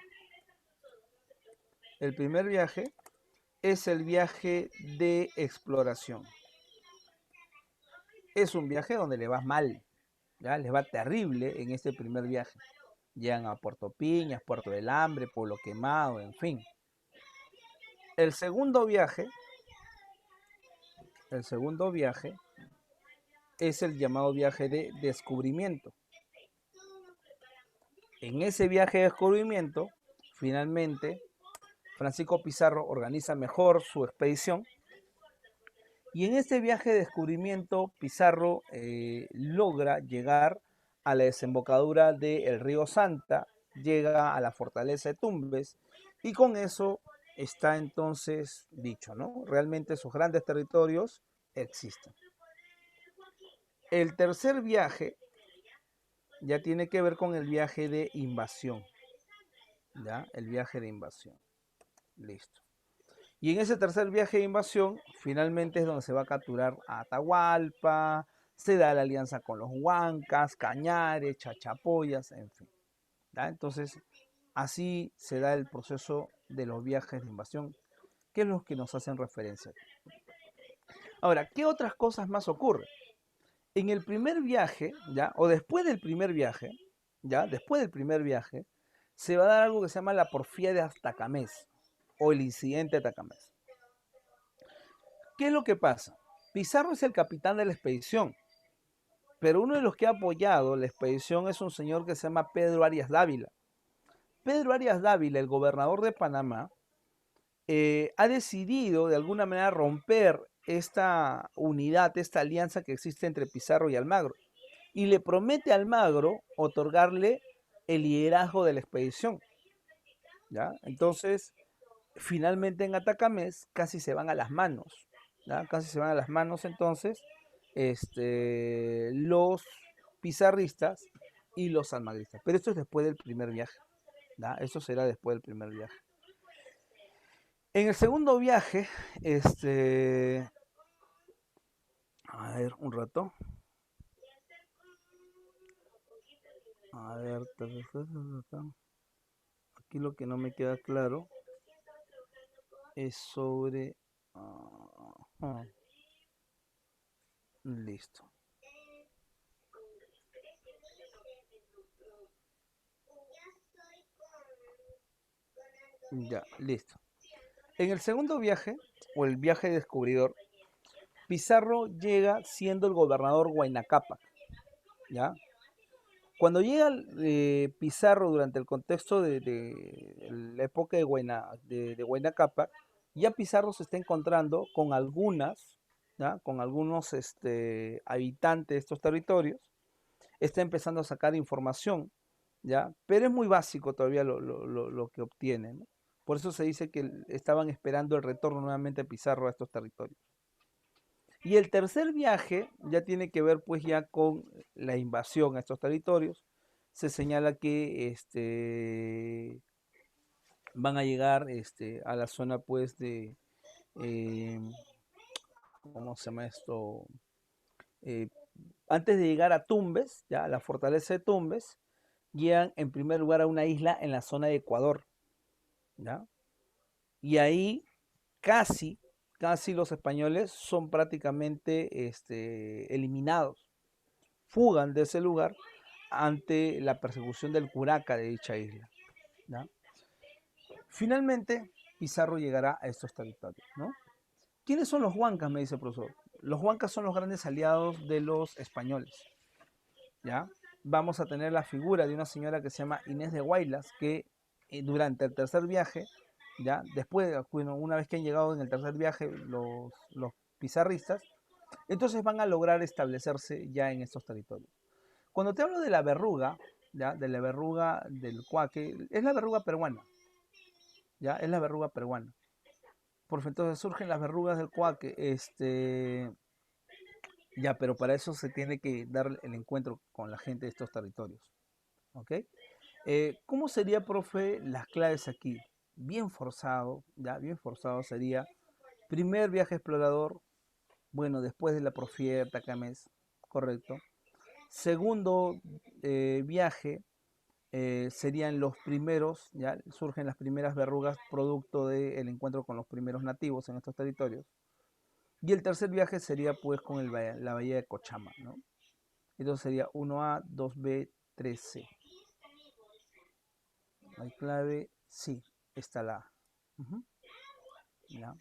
es el viaje de exploración. Es un viaje donde le va mal, ¿ya? Les va terrible en este primer viaje. Llegan a Puerto Piñas, Puerto del Hambre, Pueblo Quemado, en fin. El segundo viaje es el llamado viaje de descubrimiento. En ese viaje de descubrimiento, finalmente, Francisco Pizarro organiza mejor su expedición. Y en este viaje de descubrimiento, Pizarro logra llegar a la desembocadura del río Santa llega a la fortaleza de Tumbes y con eso está entonces dicho, ¿no? Realmente esos grandes territorios existen. El tercer viaje ya tiene que ver con el viaje de invasión, ¿ya? El viaje de invasión. Listo. Y en ese tercer viaje de invasión, finalmente es donde se va a capturar a Atahualpa, se da la alianza con los Huancas, Cañares, Chachapoyas, en fin. ¿Ya? Entonces, así se da el proceso de los viajes de invasión, que es los que nos hacen referencia. Ahora, ¿qué otras cosas más ocurren? En el primer viaje, ¿ya? O después del primer viaje, ¿ya? Después del primer viaje, se va a dar algo que se llama la porfía de Atacamés, o el incidente de Atacamés. ¿Qué es lo que pasa? Pizarro es el capitán de la expedición, pero uno de los que ha apoyado la expedición es un señor que se llama Pedro Arias Dávila. Pedro Arias Dávila, el gobernador de Panamá, ha decidido de alguna manera romper esta unidad, esta alianza que existe entre Pizarro y Almagro, y le promete a Almagro otorgarle el liderazgo de la expedición. ¿Ya? Entonces, finalmente en Atacamés casi se van a las manos. ¿Ya? Casi se van a las manos entonces los pizarristas y los almagristas. Pero esto es después del primer viaje. ¿Ya? Eso será después del primer viaje. En el segundo viaje, a ver, un rato. A ver, aquí lo que no me queda claro es sobre... listo. Ya, listo. En el segundo viaje, o el viaje descubridor, Pizarro llega siendo el gobernador Huayna Cápac, ¿ya? Cuando llega Pizarro durante el contexto de la época de Huayna Cápac, ya Pizarro se está encontrando con algunas, ¿ya? Con algunos habitantes de estos territorios, está empezando a sacar información, ¿ya? Pero es muy básico todavía lo que obtiene, ¿no? Por eso se dice que estaban esperando el retorno nuevamente de Pizarro a estos territorios. Y el tercer viaje ya tiene que ver pues ya con la invasión a estos territorios. Se señala que van a llegar a la zona pues de, eh, ¿cómo se llama esto? Antes de llegar a Tumbes, ya a la fortaleza de Tumbes, llegan en primer lugar a una isla en la zona de Ecuador, ¿ya? Y ahí casi los españoles son prácticamente eliminados, fugan de ese lugar ante la persecución del curaca de dicha isla, ¿ya? Finalmente, Pizarro llegará a estos territorios, ¿no? ¿Quiénes son los huancas? Me dice el profesor. Los huancas son los grandes aliados de los españoles, ¿ya? Vamos a tener la figura de una señora que se llama Inés de Guaylas, que durante el tercer viaje, ¿ya? Después, bueno, una vez que han llegado en el tercer viaje los pizarristas, entonces van a lograr establecerse ya en estos territorios. Cuando te hablo de la verruga, ¿ya? De la verruga del cuaque, es la verruga peruana, ¿ya? Es la verruga peruana. Por entonces surgen las verrugas del cuaque, ya, pero para eso se tiene que dar el encuentro con la gente de estos territorios, ¿ok? ¿Cómo sería, profe, las claves aquí? Bien forzado, ya, bien forzado sería primer viaje explorador, bueno, después de la profía de Atacamés, correcto. Segundo viaje serían los primeros, ya surgen las primeras verrugas producto del encuentro con los primeros nativos en estos territorios. Y el tercer viaje sería pues con la bahía de Cochama, ¿no? Entonces sería 1A, 2B, 3C. ¿Hay clave? Sí, está la A. ¿Ya?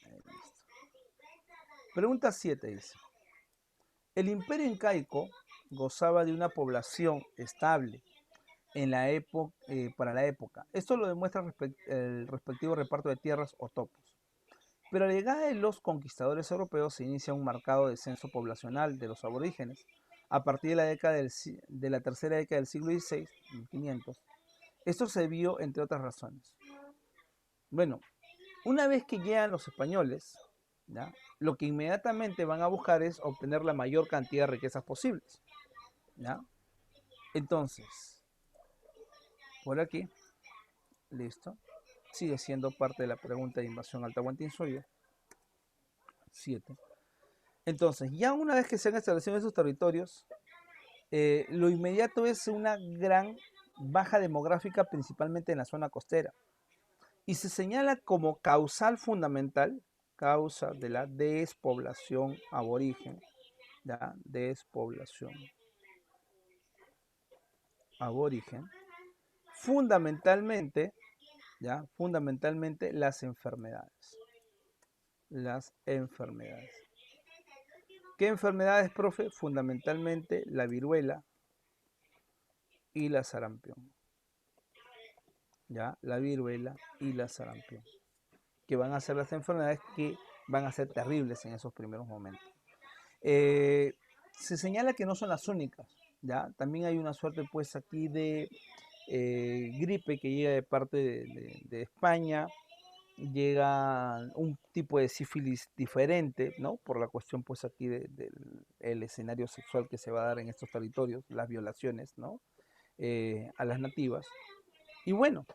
Listo. Pregunta 7 dice. El imperio incaico gozaba de una población estable en la para la época. Esto lo demuestra el respectivo reparto de tierras o topos. Pero a la llegada de los conquistadores europeos se inicia un marcado descenso poblacional de los aborígenes, a partir de la década de la tercera década del siglo XVI, 1500. Esto se vio entre otras razones. Bueno, una vez que llegan los españoles, ¿ya? Lo que inmediatamente van a buscar es obtener la mayor cantidad de riquezas posibles, ¿ya? Entonces, por aquí, listo, sigue siendo parte de la pregunta de invasión al Tahuantinsuyo. 7. Entonces, ya una vez que se han establecido esos territorios, lo inmediato es una gran baja demográfica, principalmente en la zona costera. Y se señala como causal fundamental, causa de la despoblación aborigen, la despoblación aborigen, fundamentalmente, ¿ya? Fundamentalmente las enfermedades. Las enfermedades. ¿Qué enfermedades, profe? Fundamentalmente la viruela y la sarampión. ¿Ya? La viruela y la sarampión. Que van a ser las enfermedades que van a ser terribles en esos primeros momentos. Se señala que no son las únicas, ¿ya? También hay una suerte pues aquí de gripe que llega de parte de España, llega un tipo de sífilis diferente, ¿no? Por la cuestión pues aquí del escenario sexual que se va a dar en estos territorios, las violaciones, ¿no? A las nativas. Y bueno,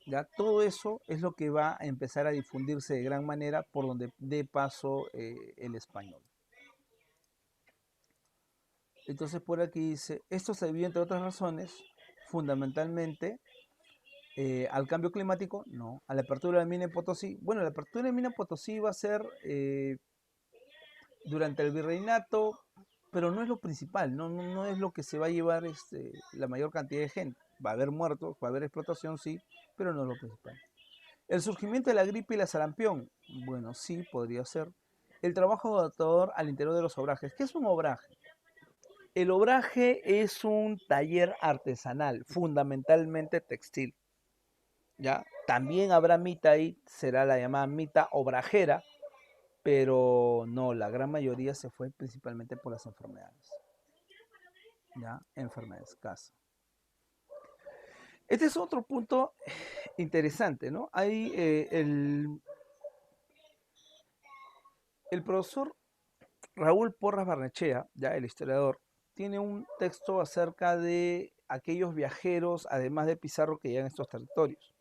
ya todo eso es lo que va a empezar a difundirse de gran manera por donde dé paso el español. Entonces por aquí dice, esto se debió entre otras razones, fundamentalmente al cambio climático, no. A la apertura de mina en Potosí, bueno, la apertura de mina en Potosí va a ser durante el virreinato, pero no es lo principal, no es lo que se va a llevar la mayor cantidad de gente. Va a haber muertos, va a haber explotación, sí, pero no es lo principal. El surgimiento de la gripe y la sarampión, bueno, sí, podría ser. El trabajo adaptador al interior de los obrajes. ¿Qué es un obraje? El obraje es un taller artesanal, fundamentalmente textil. ¿Ya? También habrá mita ahí, será la llamada mita obrajera, pero no, la gran mayoría se fue principalmente por las enfermedades. ¿Ya? Enfermedades, caso. Este es otro punto interesante, ¿no? Hay el profesor Raúl Porras Barnechea, ya el historiador, tiene un texto acerca de aquellos viajeros, además de Pizarro, que llegan a estos territorios,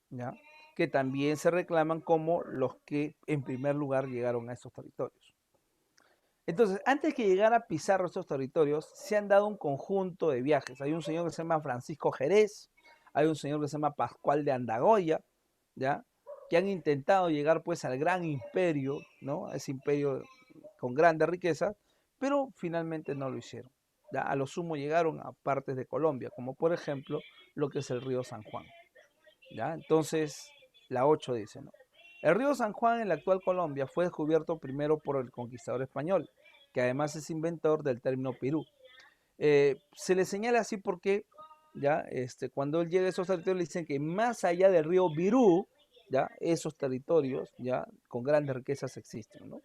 ¿ya? Que también se reclaman como los que en primer lugar llegaron a estos territorios. Entonces, antes que llegara Pizarro a estos territorios, se han dado un conjunto de viajes. Hay un señor que se llama Francisco Jerez, hay un señor que se llama Pascual de Andagoya, ¿ya? Que han intentado llegar pues al gran imperio, ¿no? Ese imperio con grandes riquezas, pero finalmente no lo hicieron. ¿Ya? A lo sumo llegaron a partes de Colombia, como por ejemplo lo que es el río San Juan. ¿Ya? Entonces, la 8 dice, ¿no? El río San Juan en la actual Colombia fue descubierto primero por el conquistador español, que además es inventor del término pirú. Se le señala así porque ¿ya? Cuando él llega a esos territorios le dicen que más allá del río Virú, ¿ya? Esos territorios ya con grandes riquezas existen, ¿no?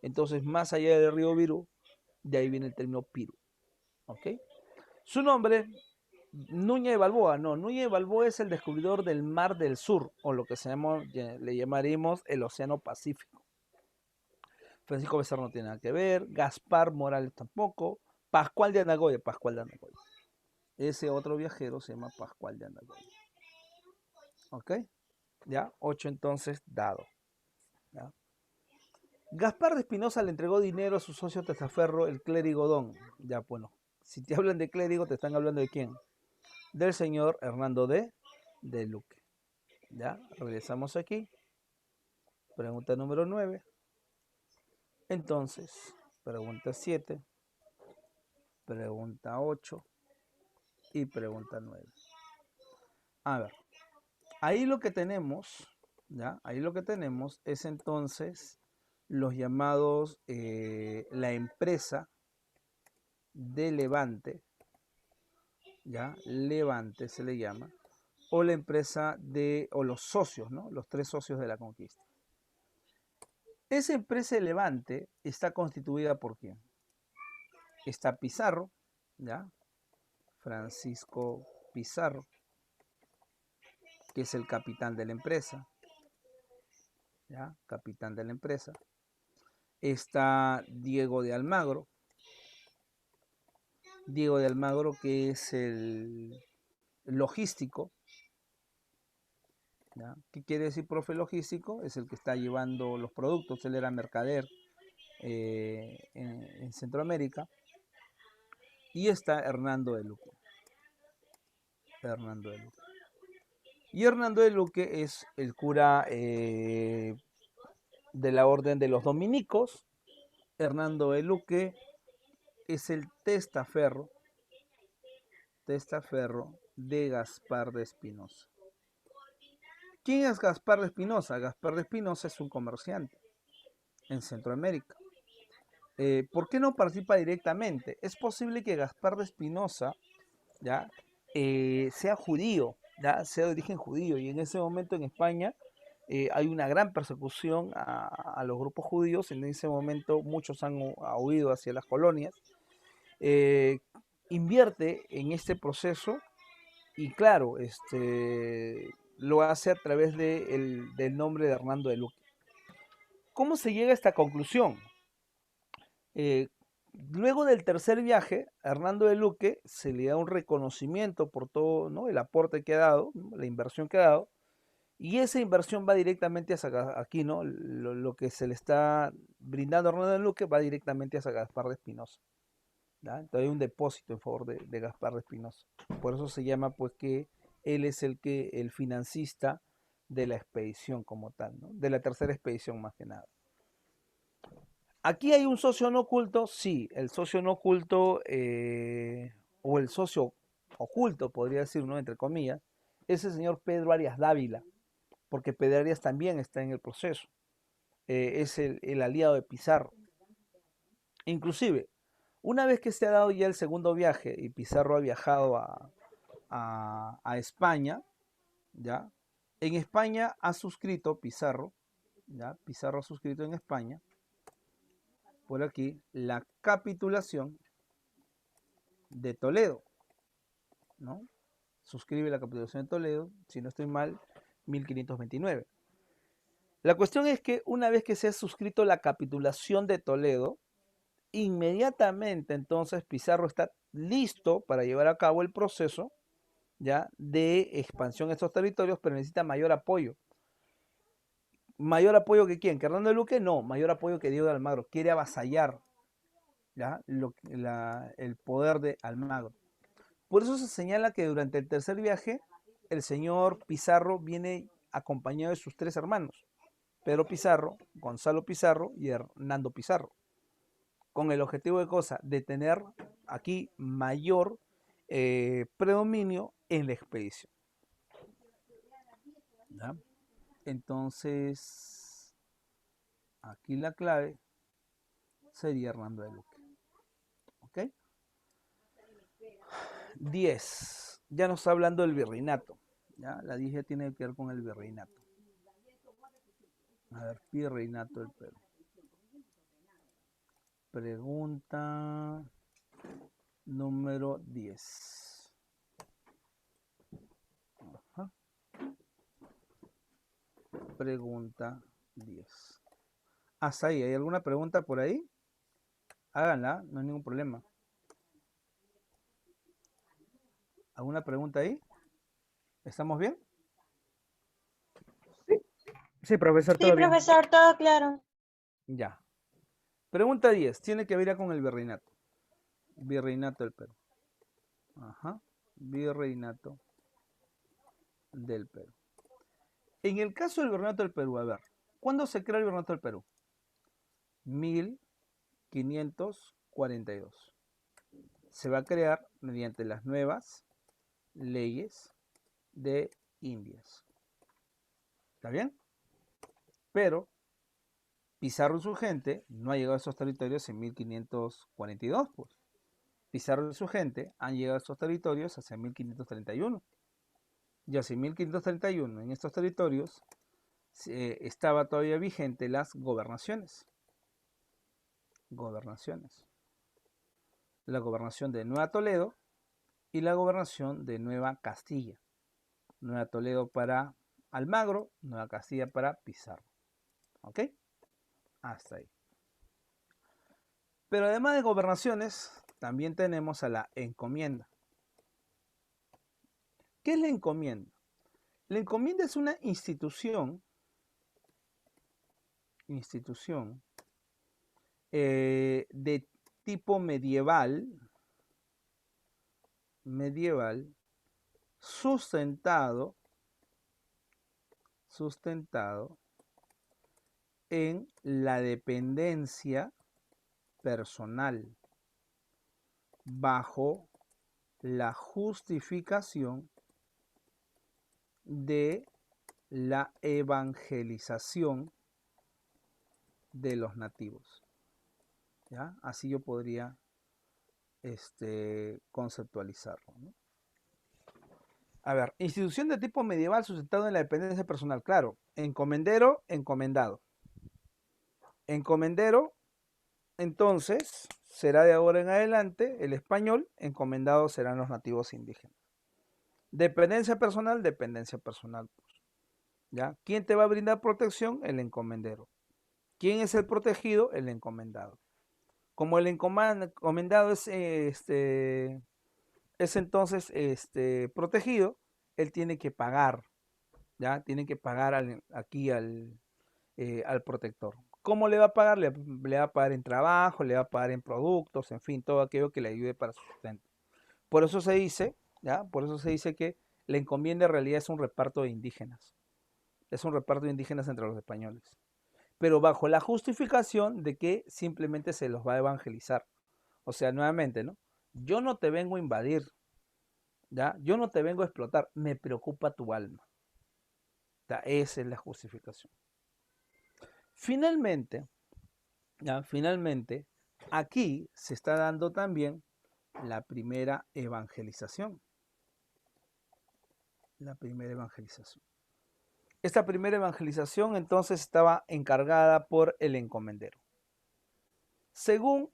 Entonces, más allá del río Virú, de ahí viene el término pirú. ¿Ok? Su nombre, Núñez de Balboa, no, Núñez de Balboa es el descubridor del Mar del Sur, o lo que le llamaremos el Océano Pacífico. Francisco Becerra no tiene nada que ver, Gaspar Morales tampoco, Pascual de Anagoya. Ese otro viajero se llama Pascual de Anagoya. ¿Ok? ¿Ya? 8 entonces dado. ¿Ya? Gaspar de Espinosa le entregó dinero a su socio testaferro, el clérigo Don. Ya, bueno, si te hablan de clérigo, te están hablando de quién? Del señor Hernando de Luque. Ya, regresamos aquí. Pregunta número 9. Entonces, pregunta 7, pregunta 8 y pregunta 9. A ver, ahí lo que tenemos, ¿ya? Ahí lo que tenemos es entonces los llamados, la empresa de Levante, ¿ya? Levante se le llama, o la empresa o los socios, ¿no? Los 3 socios de la conquista. Esa empresa de Levante está constituida por ¿quién? está Pizarro, ¿ya? Francisco Pizarro, que es el capitán de la empresa, ¿ya? Capitán de la empresa. Está Diego de Almagro. Diego de Almagro, que es el logístico, ¿ya? ¿Qué quiere decir profe logístico? Es el que está llevando los productos, él era mercader en Centroamérica. Y está Hernando de Luque. Hernando de Luque. Y Hernando de Luque es el cura de la orden de los dominicos. Hernando de Luque es el testaferro de Gaspar de Espinosa. ¿Quién es Gaspar de Espinosa? Gaspar de Espinosa es un comerciante en Centroamérica. ¿Por qué no participa directamente? Es posible que Gaspar de Espinosa, ¿ya? Sea judío, ¿ya? Sea de origen judío, y en ese momento en España hay una gran persecución a los grupos judíos. En ese momento muchos han huido hacia las colonias. Invierte en este proceso y claro, lo hace a través del nombre de Hernando de Luque. ¿Cómo se llega a esta conclusión? Luego del tercer viaje, a Hernando de Luque se le da un reconocimiento por todo, ¿no?, el aporte que ha dado, ¿no?, la inversión que ha dado, y esa inversión va directamente hacia aquí, ¿no? Lo que se le está brindando a Hernando de Luque va directamente hacia Gaspar de Espinosa, ¿ya? Entonces hay un depósito en favor de Gaspar de Espinosa. Por eso se llama, pues, que él es el financista de la expedición como tal, ¿no? De la tercera expedición más que nada. ¿Aquí hay un socio no oculto? Sí, el socio no oculto, o el socio oculto, podría decir, ¿no?, entre comillas, es el señor Pedro Arias Dávila, porque Pedro Arias también está en el proceso. Es el aliado de Pizarro. Inclusive, una vez que se ha dado ya el segundo viaje y Pizarro ha viajado a España, ¿ya? En España ha suscrito Pizarro, ¿ya? Pizarro ha suscrito en España, por aquí, la capitulación de Toledo, ¿no? Suscribe la capitulación de Toledo, si no estoy mal, 1529. La cuestión es que una vez que se ha suscrito la capitulación de Toledo, inmediatamente entonces Pizarro está listo para llevar a cabo el proceso, ¿ya?, de expansión de estos territorios, pero necesita mayor apoyo. ¿Mayor apoyo que quién? ¿Que Hernando de Luque? No, mayor apoyo que Diego de Almagro. Quiere avasallar, ¿ya?, el poder de Almagro. Por eso se señala que durante el tercer viaje, el señor Pizarro viene acompañado de sus tres hermanos, Pedro Pizarro, Gonzalo Pizarro y Hernando Pizarro, con el objetivo de cosa, de tener aquí mayor predominio en la expedición, ¿ya? Entonces, aquí la clave sería Hernando de Luque. ¿Ok? 10. Ya nos está hablando del virreinato. ¿Ya? La 10 tiene que ver con el virreinato. A ver, virreinato del Perú. Pregunta número 10. Ajá. Pregunta 10. Hasta ahí, ¿hay alguna pregunta por ahí? Háganla, no hay ningún problema. ¿Alguna pregunta ahí? ¿Estamos bien? Sí, profesor, Sí, todo bien. profesor, todo claro. Ya. Pregunta 10. Tiene que ver ya con el virreinato. Virreinato del Perú. Ajá. Virreinato del Perú. En el caso del virreinato del Perú, a ver, ¿cuándo se crea el virreinato del Perú? 1542. Se va a crear mediante las nuevas leyes de Indias. ¿Está bien? Pero Pizarro y su gente no ha llegado a esos territorios en 1542, pues. Pizarro y su gente han llegado a estos territorios hacia 1531. Y hacia 1531, en estos territorios, estaba todavía vigente las gobernaciones. Gobernaciones. la gobernación de Nueva Toledo y la gobernación de Nueva Castilla. Nueva Toledo para Almagro, Nueva Castilla para Pizarro. ¿Ok? Hasta ahí. Pero además de gobernaciones, también tenemos a la encomienda. ¿Qué es la encomienda? La encomienda es una institución de tipo medieval, sustentado en la dependencia personal, bajo la justificación de la evangelización de los nativos. ¿Ya? Así yo podría conceptualizarlo, ¿no? A ver, institución de tipo medieval sustentado en la dependencia personal. Claro, encomendero, encomendado. Encomendero, entonces, será de ahora en adelante el español, encomendado serán los nativos indígenas. Dependencia personal, pues. ¿Ya? ¿Quién te va a brindar protección? El encomendero. ¿Quién es el protegido? El encomendado. Como el encomendado es entonces protegido, él tiene que pagar, ¿ya? Tiene que pagar al protector. ¿Cómo le va a pagar? Le va a pagar en trabajo, le va a pagar en productos, en fin, todo aquello que le ayude para su sustento. Por eso se dice, ¿ya? Por eso se dice que la encomienda en realidad es un reparto de indígenas. Es un reparto de indígenas entre los españoles. Pero bajo la justificación de que simplemente se los va a evangelizar. O sea, nuevamente, ¿no? Yo no te vengo a invadir, ¿ya? Yo no te vengo a explotar, me preocupa tu alma. ¿Ya? Esa es la justificación. Finalmente, ¿ya? Finalmente, aquí se está dando también la primera evangelización. La primera evangelización. Esta primera evangelización entonces estaba encargada por el encomendero. Según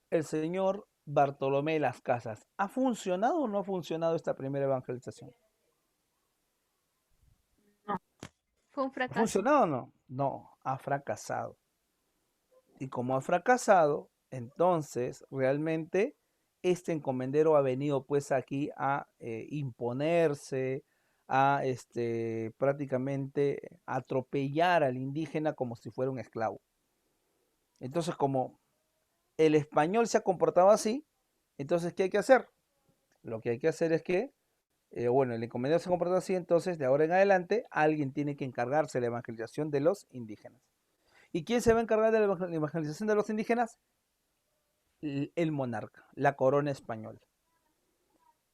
el señor Bartolomé de las Casas, ¿ha funcionado o no ha funcionado esta primera evangelización? Fue un ¿Ha fracaso. funcionado o no? No, ha fracasado. Y como ha fracasado, entonces realmente este encomendero ha venido pues aquí a imponerse, a prácticamente atropellar al indígena como si fuera un esclavo. Entonces, como el español se ha comportado así, entonces, ¿qué hay que hacer? Lo que hay que hacer es que, bueno, el encomendero se ha comportado así, entonces de ahora en adelante alguien tiene que encargarse de la evangelización de los indígenas. ¿Y quién se va a encargar de la evangelización de los indígenas? El monarca, la corona española.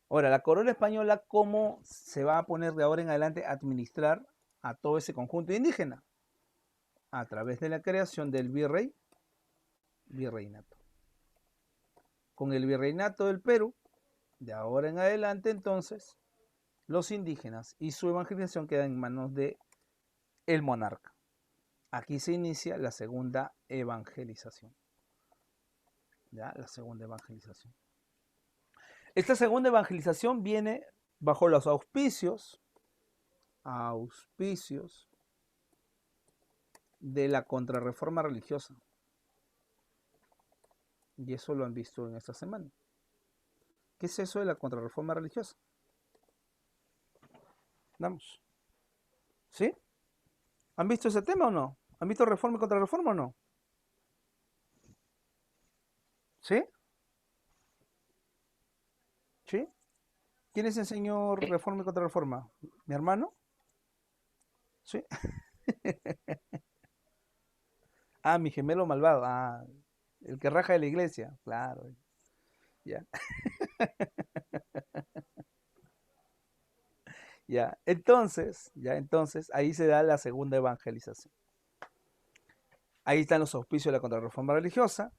Ahora, la corona española, ¿cómo se va a poner de ahora en adelante a administrar a todo ese conjunto indígena? A través de la creación del virreinato. Con el virreinato del Perú, de ahora en adelante, entonces, los indígenas y su evangelización quedan en manos de el monarca. Aquí se inicia la segunda evangelización. ¿Ya? La segunda evangelización. Esta segunda evangelización viene bajo los auspicios de la contrarreforma religiosa. Y eso lo han visto en esta semana. ¿Qué es eso de la contrarreforma religiosa? Vamos. ¿Sí? ¿Han visto ese tema o no? ¿Han visto reforma y contrarreforma o no? ¿Sí? ¿Sí? ¿Quién les enseñó reforma y contrarreforma? ¿Mi hermano? ¿Sí? Ah, mi gemelo malvado. Ah, el que raja de la iglesia. Claro. Ya. Ya. Entonces, ahí se da la segunda evangelización. Ahí están los auspicios de la contrarreforma religiosa.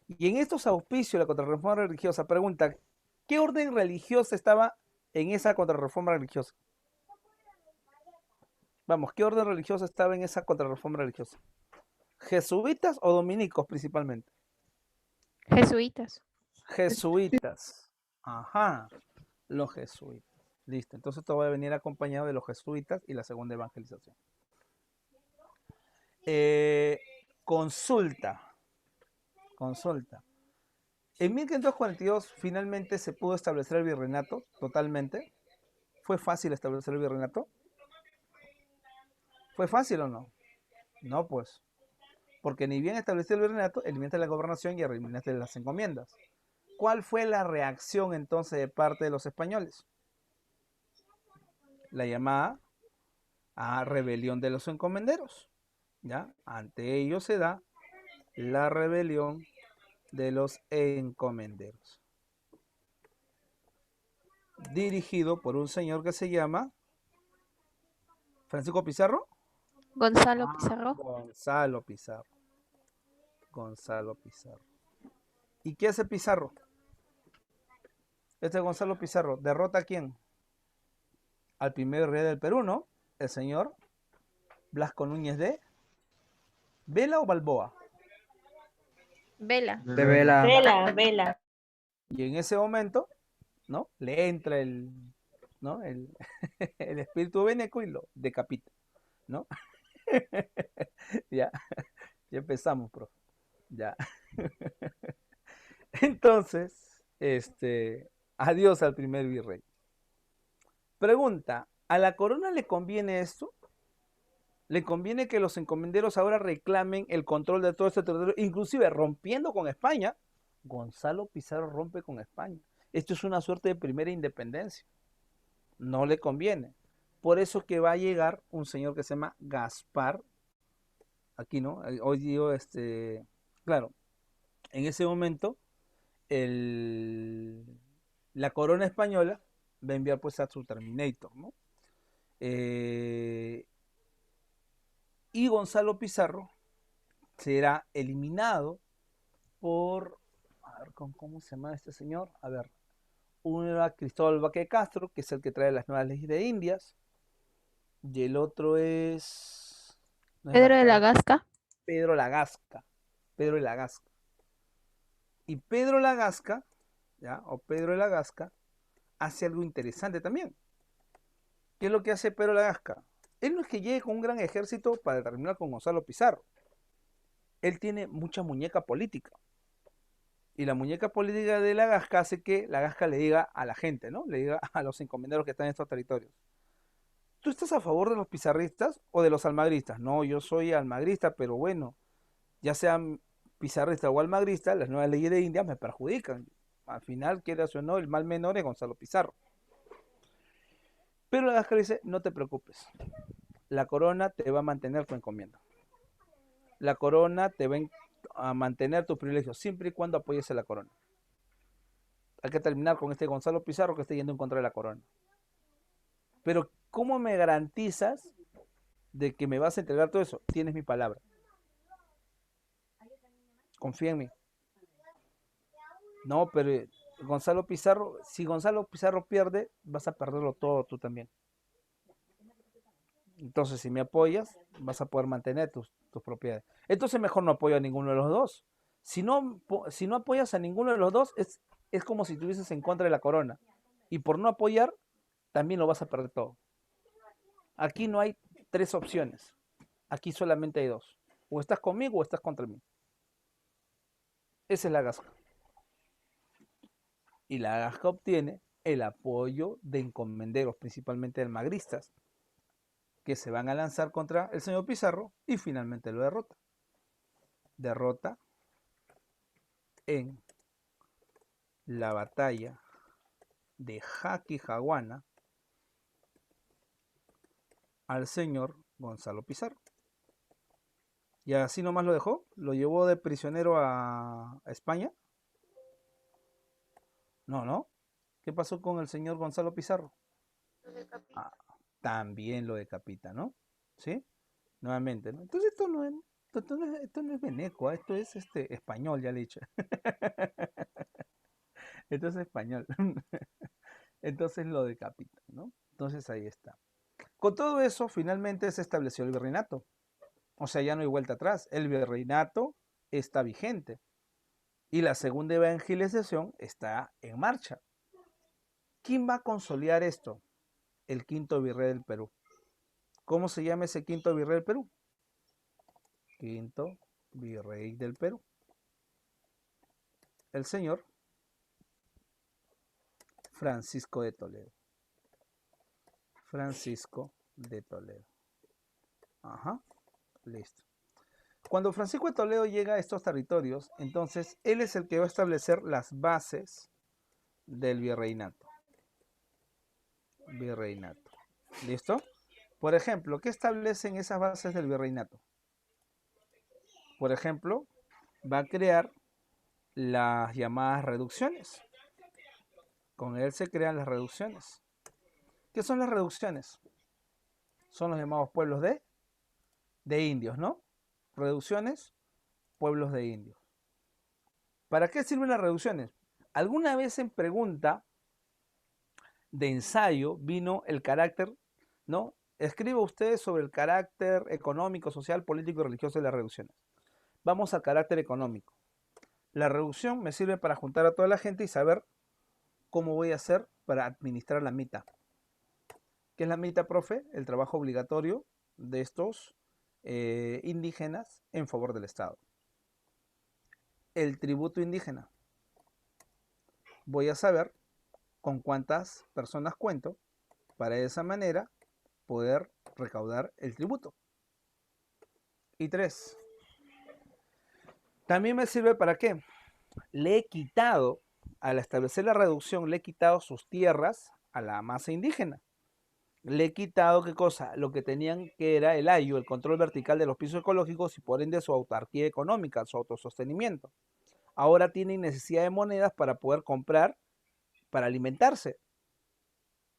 Y en estos auspicios de la contrarreforma religiosa, pregunta, ¿qué orden religiosa estaba en esa contrarreforma religiosa? Vamos, ¿qué orden religiosa estaba en esa contrarreforma religiosa? ¿Jesuitas o dominicos principalmente? Jesuitas. jesuitas. Ajá, los jesuitas. Listo, entonces todo va a venir acompañado de los jesuitas y la segunda evangelización. Consulta. En 1542 finalmente se pudo establecer el virreinato totalmente. ¿Fue fácil establecer el virreinato? ¿Fue fácil o no? No, pues. Porque ni bien estableció el virreinato, eliminaste la gobernación y eliminaste las encomiendas. ¿Cuál fue la reacción entonces de parte de los españoles? La llamada rebelión de los encomenderos. ¿Ya? Ante ello se da la rebelión de los encomenderos. Dirigido por un señor que se llama Francisco Pizarro. Gonzalo Pizarro. Gonzalo Pizarro. Gonzalo Pizarro. ¿Y qué hace Pizarro? Este Gonzalo Pizarro derrota a quién? Al primer rey del Perú, ¿no? El señor Blasco Núñez de Vela o Balboa. Vela. De vela. Vela, vela. Y en ese momento, ¿no? Le entra ¿no? el espíritu veneco y lo decapita, ¿no? Ya, ya empezamos, profe. Ya. Entonces, adiós al primer virrey. Pregunta, ¿a la corona le conviene esto? ¿Le conviene que los encomenderos ahora reclamen el control de todo este territorio, inclusive rompiendo con España? Gonzalo Pizarro rompe con España. Esto es una suerte de primera independencia. No le conviene. Por eso que va a llegar un señor que se llama Gaspar. Aquí, ¿no? Hoy digo, claro, en ese momento la corona española va a enviar pues a su Terminator, ¿no? Y Gonzalo Pizarro será eliminado por, a ver, ¿cómo se llama este señor? A ver, uno era Cristóbal Baque Castro, que es el que trae las nuevas leyes de Indias, y el otro es... no es Pedro de la Gasparó, Gasca. Pedro Lagasca. Pedro de la Gasca. Y Pedro Lagasca, ¿ya? O Pedro de la Gasca, hace algo interesante también. ¿Qué es lo que hace Pedro Lagasca? Él no es que llegue con un gran ejército para terminar con Gonzalo Pizarro. Él tiene mucha muñeca política. Y la muñeca política de Lagasca hace que Lagasca le diga a la gente, ¿no? Le diga a los encomenderos que están en estos territorios. ¿Tú estás a favor de los pizarristas o de los almagristas? No, yo soy almagrista, pero bueno, ya sean pizarristas o almagristas, las nuevas leyes de India me perjudican. Al final, quieras o no, el mal menor es Gonzalo Pizarro. Pero Lagasca dice, no te preocupes, la corona te va a mantener tu encomienda. La corona te va a mantener tus privilegios, siempre y cuando apoyes a la corona. Hay que terminar con este Gonzalo Pizarro que está yendo en contra de la corona. Pero, ¿cómo me garantizas de que me vas a entregar todo eso? Tienes mi palabra. Confía en mí. No, pero Gonzalo Pizarro, si Gonzalo Pizarro pierde, vas a perderlo todo tú también. Entonces, si me apoyas, vas a poder mantener tus propiedades. Entonces, mejor no apoyo a ninguno de los dos. Si no apoyas a ninguno de los dos, es como si estuvieses en contra de la corona. Y por no apoyar, también lo vas a perder todo. Aquí no hay 3 opciones. Aquí solamente hay 2. O estás conmigo o estás contra mí. Esa es la Gasca. Y la Gasca obtiene el apoyo de encomenderos, principalmente almagristas, que se van a lanzar contra el señor Pizarro y finalmente lo derrota. Derrota en la batalla de Jaquijaguana al señor Gonzalo Pizarro. Y así nomás lo dejó, lo llevó de prisionero a España. No. ¿Qué pasó con el señor Gonzalo Pizarro? También lo decapita, ¿no? ¿Sí? Nuevamente, ¿no? Entonces esto no es veneco, esto es español, ya le he dicho. Esto es español. Entonces lo decapita, ¿no? Entonces ahí está. Con todo eso, finalmente se estableció el virreinato. O sea, ya no hay vuelta atrás. El virreinato está vigente. Y la segunda evangelización está en marcha. ¿Quién va a consolidar esto? El quinto virrey del Perú. ¿Cómo se llama ese quinto virrey del Perú? Quinto virrey del Perú. El señor Francisco de Toledo. Francisco de Toledo. Ajá, listo. Cuando Francisco de Toledo llega a estos territorios, entonces él es el que va a establecer las bases del virreinato. Virreinato. ¿Listo? Por ejemplo, ¿qué establecen esas bases del virreinato? Por ejemplo, va a crear las llamadas reducciones. Con él se crean las reducciones. ¿Qué son las reducciones? Son los llamados pueblos de indios, ¿no? Reducciones, pueblos de indios. ¿Para qué sirven las reducciones? Alguna vez en pregunta de ensayo vino el carácter, ¿no? Escriba usted sobre el carácter económico, social, político y religioso de las reducciones. Vamos al carácter económico. La reducción me sirve para juntar a toda la gente y saber cómo voy a hacer para administrar la mitad. ¿Qué es la mitad, profe? El trabajo obligatorio de estos indígenas en favor del Estado. El tributo indígena. Voy a saber con cuántas personas cuento para de esa manera poder recaudar el tributo. Y 3. También me sirve para qué. Le he quitado, al establecer la reducción, le he quitado sus tierras a la masa indígena. Le he quitado, ¿qué cosa? Lo que tenían, que era el AYU, el control vertical de los pisos ecológicos y por ende su autarquía económica, su autosostenimiento. Ahora tienen necesidad de monedas para poder comprar, para alimentarse.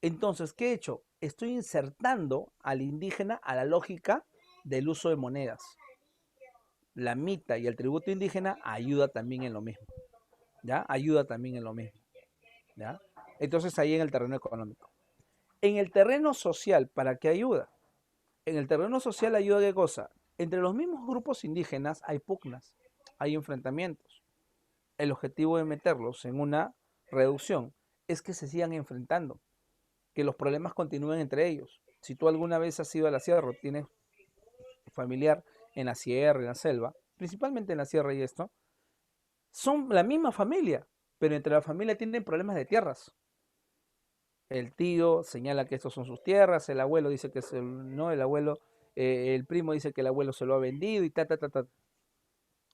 Entonces, ¿qué he hecho? Estoy insertando al indígena a la lógica del uso de monedas. La mita y el tributo indígena ayuda también en lo mismo. ¿Ya? Ayuda también en lo mismo. ¿Ya? Entonces, ahí en el terreno económico. En el terreno social, ¿para qué ayuda? En el terreno social ayuda, ¿qué cosa? Entre los mismos grupos indígenas hay pugnas, hay enfrentamientos. El objetivo de meterlos en una reducción es que se sigan enfrentando, que los problemas continúen entre ellos. Si tú alguna vez has ido a la sierra o tienes familiar en la sierra, en la selva, principalmente en la sierra y esto, son la misma familia, pero entre la familia tienen problemas de tierras. El tío señala que estos son sus tierras, el abuelo dice que es no, el abuelo, el primo dice que el abuelo se lo ha vendido y ta.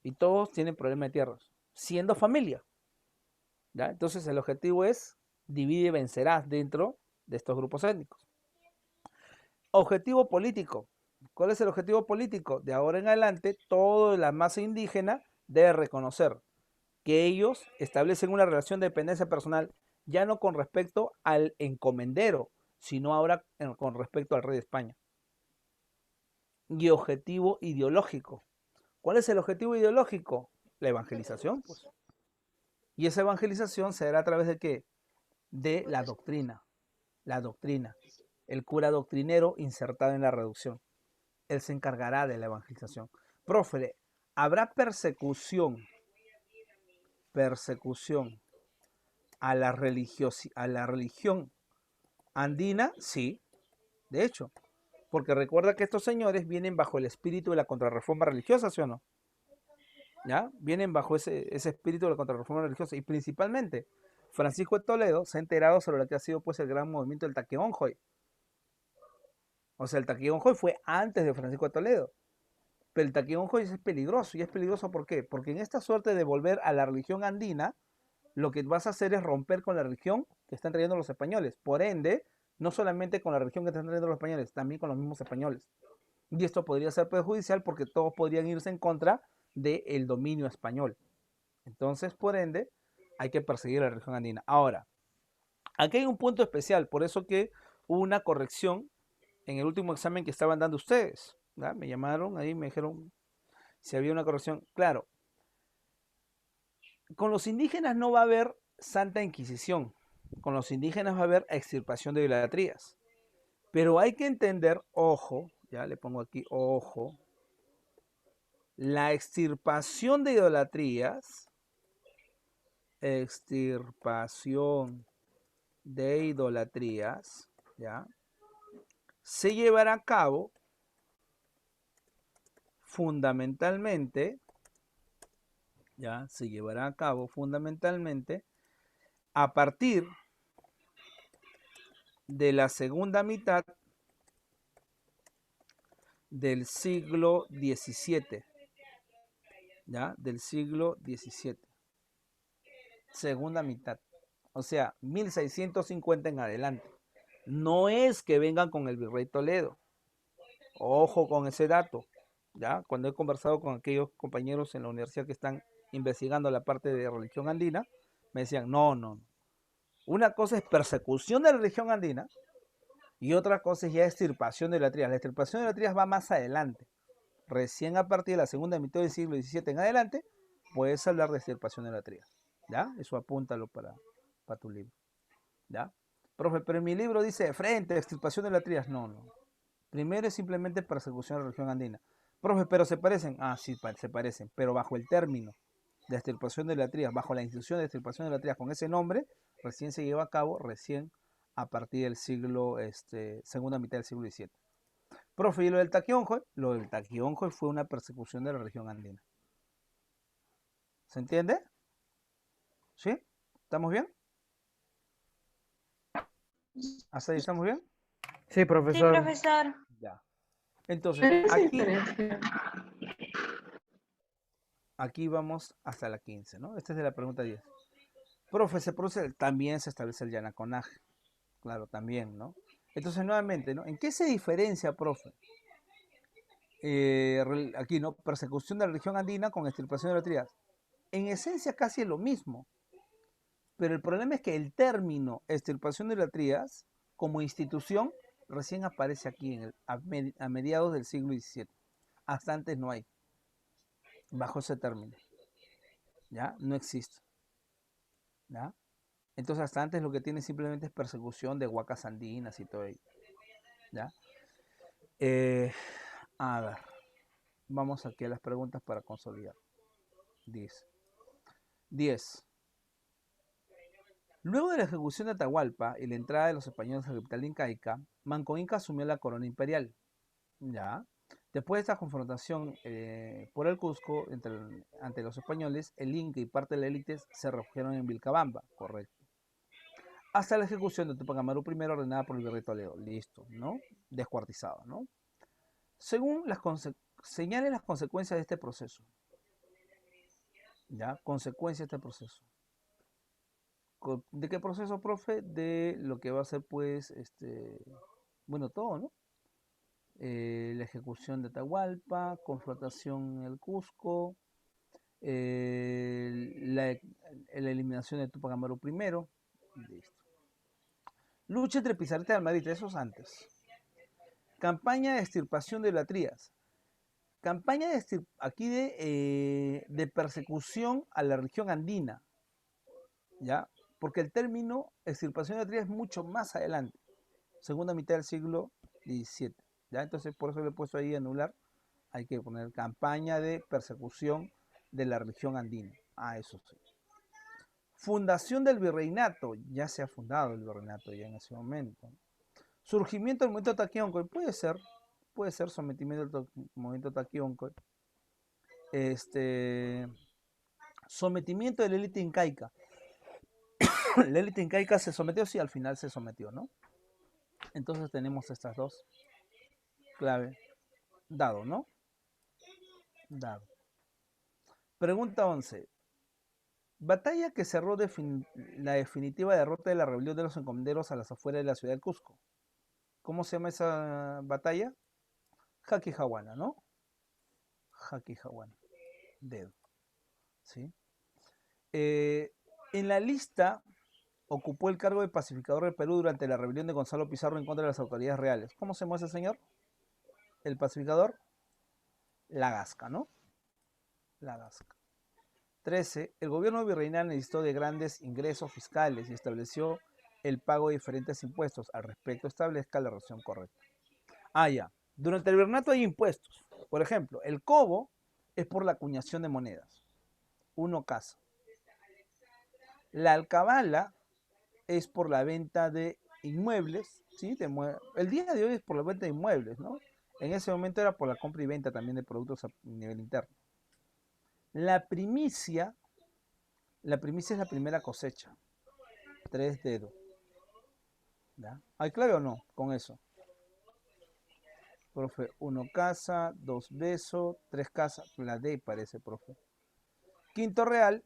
Y todos tienen problemas de tierras, siendo familia. ¿Ya? Entonces el objetivo es divide y vencerás dentro de estos grupos étnicos. Objetivo político. ¿Cuál es el objetivo político? De ahora en adelante, toda la masa indígena debe reconocer que ellos establecen una relación de dependencia personal ya no con respecto al encomendero, sino ahora con respecto al rey de España. Y objetivo ideológico. ¿Cuál es el objetivo ideológico? La evangelización, pues. Y esa evangelización se dará a través de ¿qué? De la doctrina. La doctrina. El cura doctrinero insertado en la reducción. Él se encargará de la evangelización. Profe, ¿habrá persecución a la religión andina? Sí, de hecho, porque recuerda que estos señores vienen bajo el espíritu de la contrarreforma religiosa, ¿sí o no? ¿Ya? Vienen bajo ese espíritu de la contrarreforma religiosa y principalmente Francisco de Toledo se ha enterado sobre lo que ha sido pues el gran movimiento del Taqueonjoy. O sea, el Taqueonjoy fue antes de Francisco de Toledo. Pero el Taqueonjoy es peligroso. ¿Y es peligroso por qué? Porque en esta suerte de volver a la religión andina, lo que vas a hacer es romper con la religión que están trayendo los españoles. Por ende, no solamente con la religión que están trayendo los españoles, también con los mismos españoles. Y esto podría ser perjudicial porque todos podrían irse en contra del dominio español. Entonces, por ende, hay que perseguir a la religión andina. Ahora, aquí hay un punto especial, por eso que hubo una corrección en el último examen que estaban dando ustedes. ¿Ya? Me llamaron, ahí me dijeron si había una corrección. Claro, con los indígenas no va a haber Santa Inquisición. Con los indígenas va a haber extirpación de idolatrías. Pero hay que entender, ojo, ya le pongo aquí, ojo, la extirpación de idolatrías extirpación de idolatrías, ¿ya? Se llevará a cabo fundamentalmente, ¿ya? Se llevará a cabo fundamentalmente a partir de la segunda mitad del siglo XVII, ¿ya? Del siglo XVII. Segunda mitad. O sea, 1650 en adelante. No es que vengan con el virrey Toledo. Ojo con ese dato. ¿Ya? Cuando he conversado con aquellos compañeros en la universidad que están investigando la parte de religión andina, me decían, no. Una cosa es persecución de la religión andina y otra cosa es ya extirpación de idolatrías. La extirpación de idolatrías va más adelante. Recién a partir de la segunda mitad del siglo XVII en adelante, puedes hablar de extirpación de idolatrías. ¿Ya? Eso apúntalo para tu libro. ¿Ya? Profe, pero en mi libro dice de frente, extirpación de idolatrías. No. Primero es simplemente persecución de la religión andina. Profe, pero se parecen. Ah, sí, se parecen, pero bajo el término de extirpación de idolatrías, bajo la institución de extirpación de idolatrías con ese nombre, recién se lleva a cabo, recién a partir del siglo, segunda mitad del siglo XVII. Profe, ¿y lo del Taquionjoy? Lo del Taquionjoy fue una persecución de la región andina. ¿Se entiende? ¿Sí? ¿Estamos bien? ¿Hasta ahí estamos bien? Sí, Sí, profesor. profesor. Ya. Entonces, ¿Cuál es la diferencia? aquí vamos hasta la 15, ¿no? Esta es de la pregunta 10. Profe, también se establece el yanaconaje. Claro, también, ¿no? Entonces, nuevamente, ¿no? ¿En qué se diferencia, profe? Aquí, ¿no? Persecución de la religión andina con extirpación de idolatrías. En esencia casi es lo mismo, pero el problema es que el término extirpación de idolatrías como institución recién aparece aquí a mediados del siglo XVII. Hasta antes no hay, bajo ese término. ¿Ya? No existe. ¿Ya? Entonces hasta antes lo que tiene simplemente es persecución de huacas andinas y todo ello. ¿Ya? A ver, vamos aquí a las preguntas para consolidar. 10. Luego de la ejecución de Atahualpa y la entrada de los españoles a la capital incaica, Manco Inca asumió la corona imperial. ¿Ya? Después de esta confrontación por el Cusco ante los españoles, el Inca y parte de la élite se refugiaron en Vilcabamba, correcto. Hasta la ejecución de Tupac Amaru I ordenada por el virrey Toledo. Listo, ¿no? Descuartizado, ¿no? Según señale las consecuencias de este proceso. ¿Ya? Consecuencias de este proceso. ¿De qué proceso, profe? De lo que va a ser, pues, bueno, todo, ¿no? La ejecución de Atahualpa, confrontación en el Cusco, la eliminación de Tupac Amaru I. Listo. Lucha entre Pizarreta y Almadita, eso es antes. Campaña de extirpación de idolatrías. Campaña aquí de persecución a la región andina. ¿Ya? Porque el término extirpación de idolatrías es mucho más adelante. Segunda mitad del siglo XVII. ¿Ya? Entonces, por eso le he puesto ahí anular. Hay que poner campaña de persecución de la religión andina. Ah, eso sí. Fundación del virreinato. Ya se ha fundado el virreinato ya en ese momento. Surgimiento del movimiento Taquioncoy. Puede ser sometimiento del movimiento Taquioncoy. Sometimiento de la élite incaica. La élite incaica se sometió, sí, al final se sometió, ¿no? Entonces tenemos estas dos claves. Dado, ¿no? Dado. Pregunta 11. Batalla que cerró la definitiva derrota de la rebelión de los encomenderos a las afueras de la ciudad del Cusco. ¿Cómo se llama esa batalla? Jaquijahuana, ¿no? Jaquijahuana. Dedo. ¿Sí? En la lista ocupó el cargo de pacificador del Perú durante la rebelión de Gonzalo Pizarro en contra de las autoridades reales. ¿Cómo se llama ese señor? El pacificador. Lagasca, ¿no? Lagasca. 13. El gobierno virreinal necesitó de grandes ingresos fiscales y estableció el pago de diferentes impuestos. Al respecto, establezca la relación correcta. Ah, ya. Durante el virreinato hay impuestos. Por ejemplo, el cobo es por la acuñación de monedas. Uno casa. La alcabala es por la venta de inmuebles, ¿sí? El día de hoy es por la venta de inmuebles, ¿no? En ese momento era por la compra y venta también de productos a nivel interno. La primicia es la primera cosecha. 3 dedos. ¿Ya? ¿Hay clave o no con eso? Profe, 1 casa, 2 beso, 3 casa. La D parece, profe. Quinto real,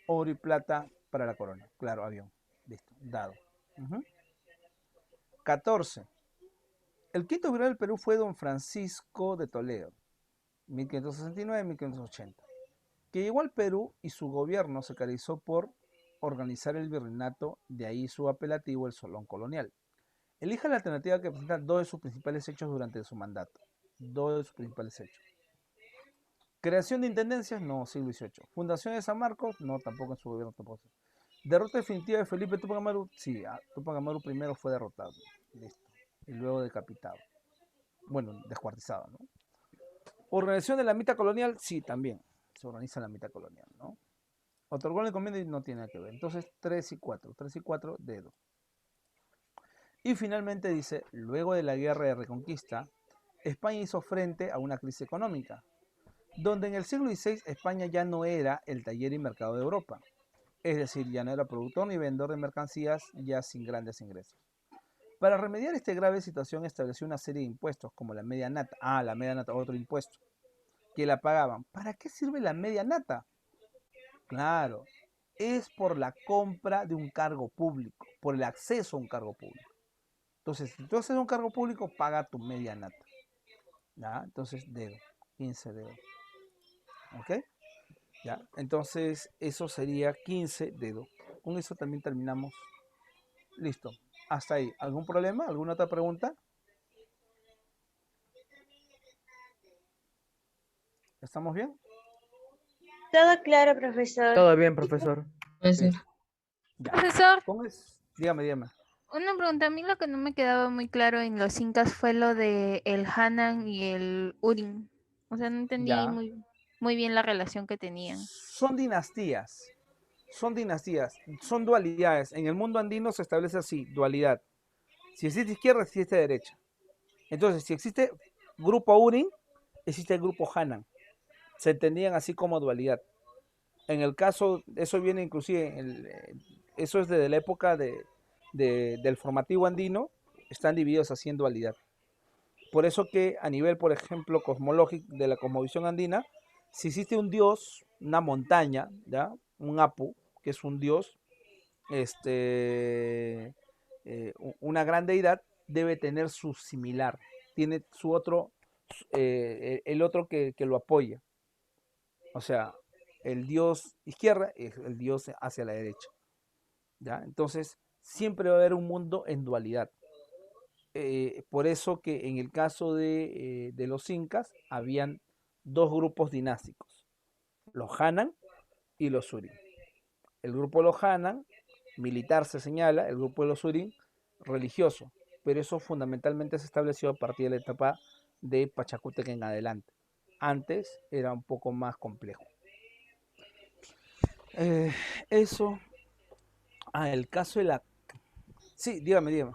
oro y plata para la corona. Claro, avión. Listo, dado. 14. El quinto virrey del Perú fue don Francisco de Toledo, 1569-1580, que llegó al Perú y su gobierno se caracterizó por organizar el virreinato, de ahí su apelativo, el Solón Colonial. Elija la alternativa que presenta dos de sus principales hechos durante su mandato. Dos de sus principales hechos. Creación de intendencias, no, siglo XVIII. Fundación de San Marcos, no, tampoco en su gobierno tampoco. Derrota definitiva de Felipe Tupac Amaru, sí, Tupac Amaru primero fue derrotado, listo, y luego decapitado. Bueno, descuartizado, ¿no? Organización de la mitad colonial, sí, también. Se organiza la mitad colonial, ¿no? Otorgó la encomienda y no tiene nada que ver. Entonces, 3 y 4. 3 y 4, dedo. Y finalmente dice, luego de la guerra de reconquista, España hizo frente a una crisis económica, donde en el siglo XVI España ya no era el taller y mercado de Europa. Es decir, ya no era productor ni vendedor de mercancías, ya sin grandes ingresos. Para remediar esta grave situación estableció una serie de impuestos, como la media nata. Ah, la media nata, otro impuesto, que la pagaban. ¿Para qué sirve la media nata? Claro, es por la compra de un cargo público, por el acceso a un cargo público. Entonces, si tú haces un cargo público, paga tu media nata. ¿Ya? Entonces, dedo, 15 dedos. ¿Ok? ¿Ya? Entonces, eso sería 15 dedos. Con eso también terminamos. Listo. Hasta ahí. ¿Algún problema? ¿Alguna otra pregunta? ¿Estamos bien? Todo claro, profesor. Todo bien, profesor. Puede ser. Listo. Ya. Profesor, Con eso. Dígame. una pregunta. A mí lo que no me quedaba muy claro en los incas fue lo de el Hanan y el Urim. O sea, no entendí Ya. muy bien la relación que tenían. Son dinastías. Son dualidades. En el mundo andino se establece así, dualidad. Si existe izquierda, existe derecha. Entonces, si existe grupo Urim, existe el grupo Hanan. Se entendían así como dualidad. En el caso, eso viene inclusive, eso es desde la época del formativo andino, están divididos así en dualidad. Por eso que a nivel, por ejemplo, cosmológico de la cosmovisión andina, si existe un dios, una montaña, ¿ya? Un Apu, que es un dios, una gran deidad, debe tener su similar, tiene su otro, el otro que lo apoya. O sea, el dios izquierda es el dios hacia la derecha. ¿Ya? Entonces, siempre va a haber un mundo en dualidad. Por eso que en el caso de los incas, habían dos grupos dinásticos, los Hanan y los Urim. El grupo de los Hanan, militar se señala, el grupo de los Urim, religioso, pero eso fundamentalmente se estableció a partir de la etapa de Pachacútec en adelante. Antes era un poco más complejo. Eso. El caso de la... Sí, dígame.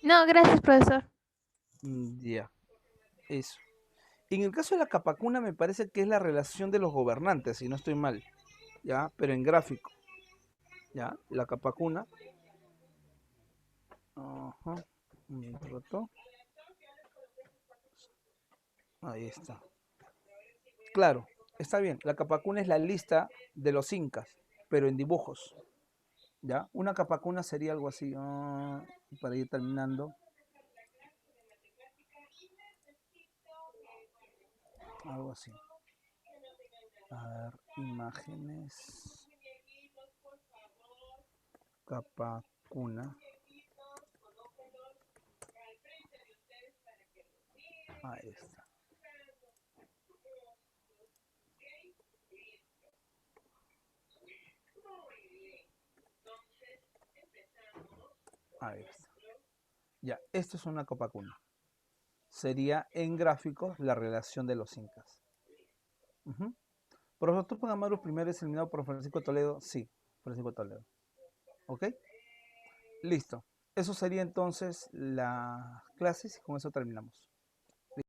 No, gracias, profesor. Ya, eso. En el caso de la capacuna me parece que es la relación de los gobernantes, si no estoy mal, ¿ya? Pero en gráfico, ¿ya? La capacuna. Ajá. Un rato. Ahí está. Claro, está bien. La capacuna es la lista de los incas, pero en dibujos, ¿ya? Una capacuna sería algo así, para ir terminando. Algo así. A ver, imágenes. Capacuna. Ahí está. Ahí está. Ya, esto es una capacuna. Sería en gráficos la relación de los incas. Profesor Tupac Amaru primero es eliminado por Francisco Toledo, sí. Francisco Toledo. ¿Ok? Listo. Eso sería entonces las clases y con eso terminamos.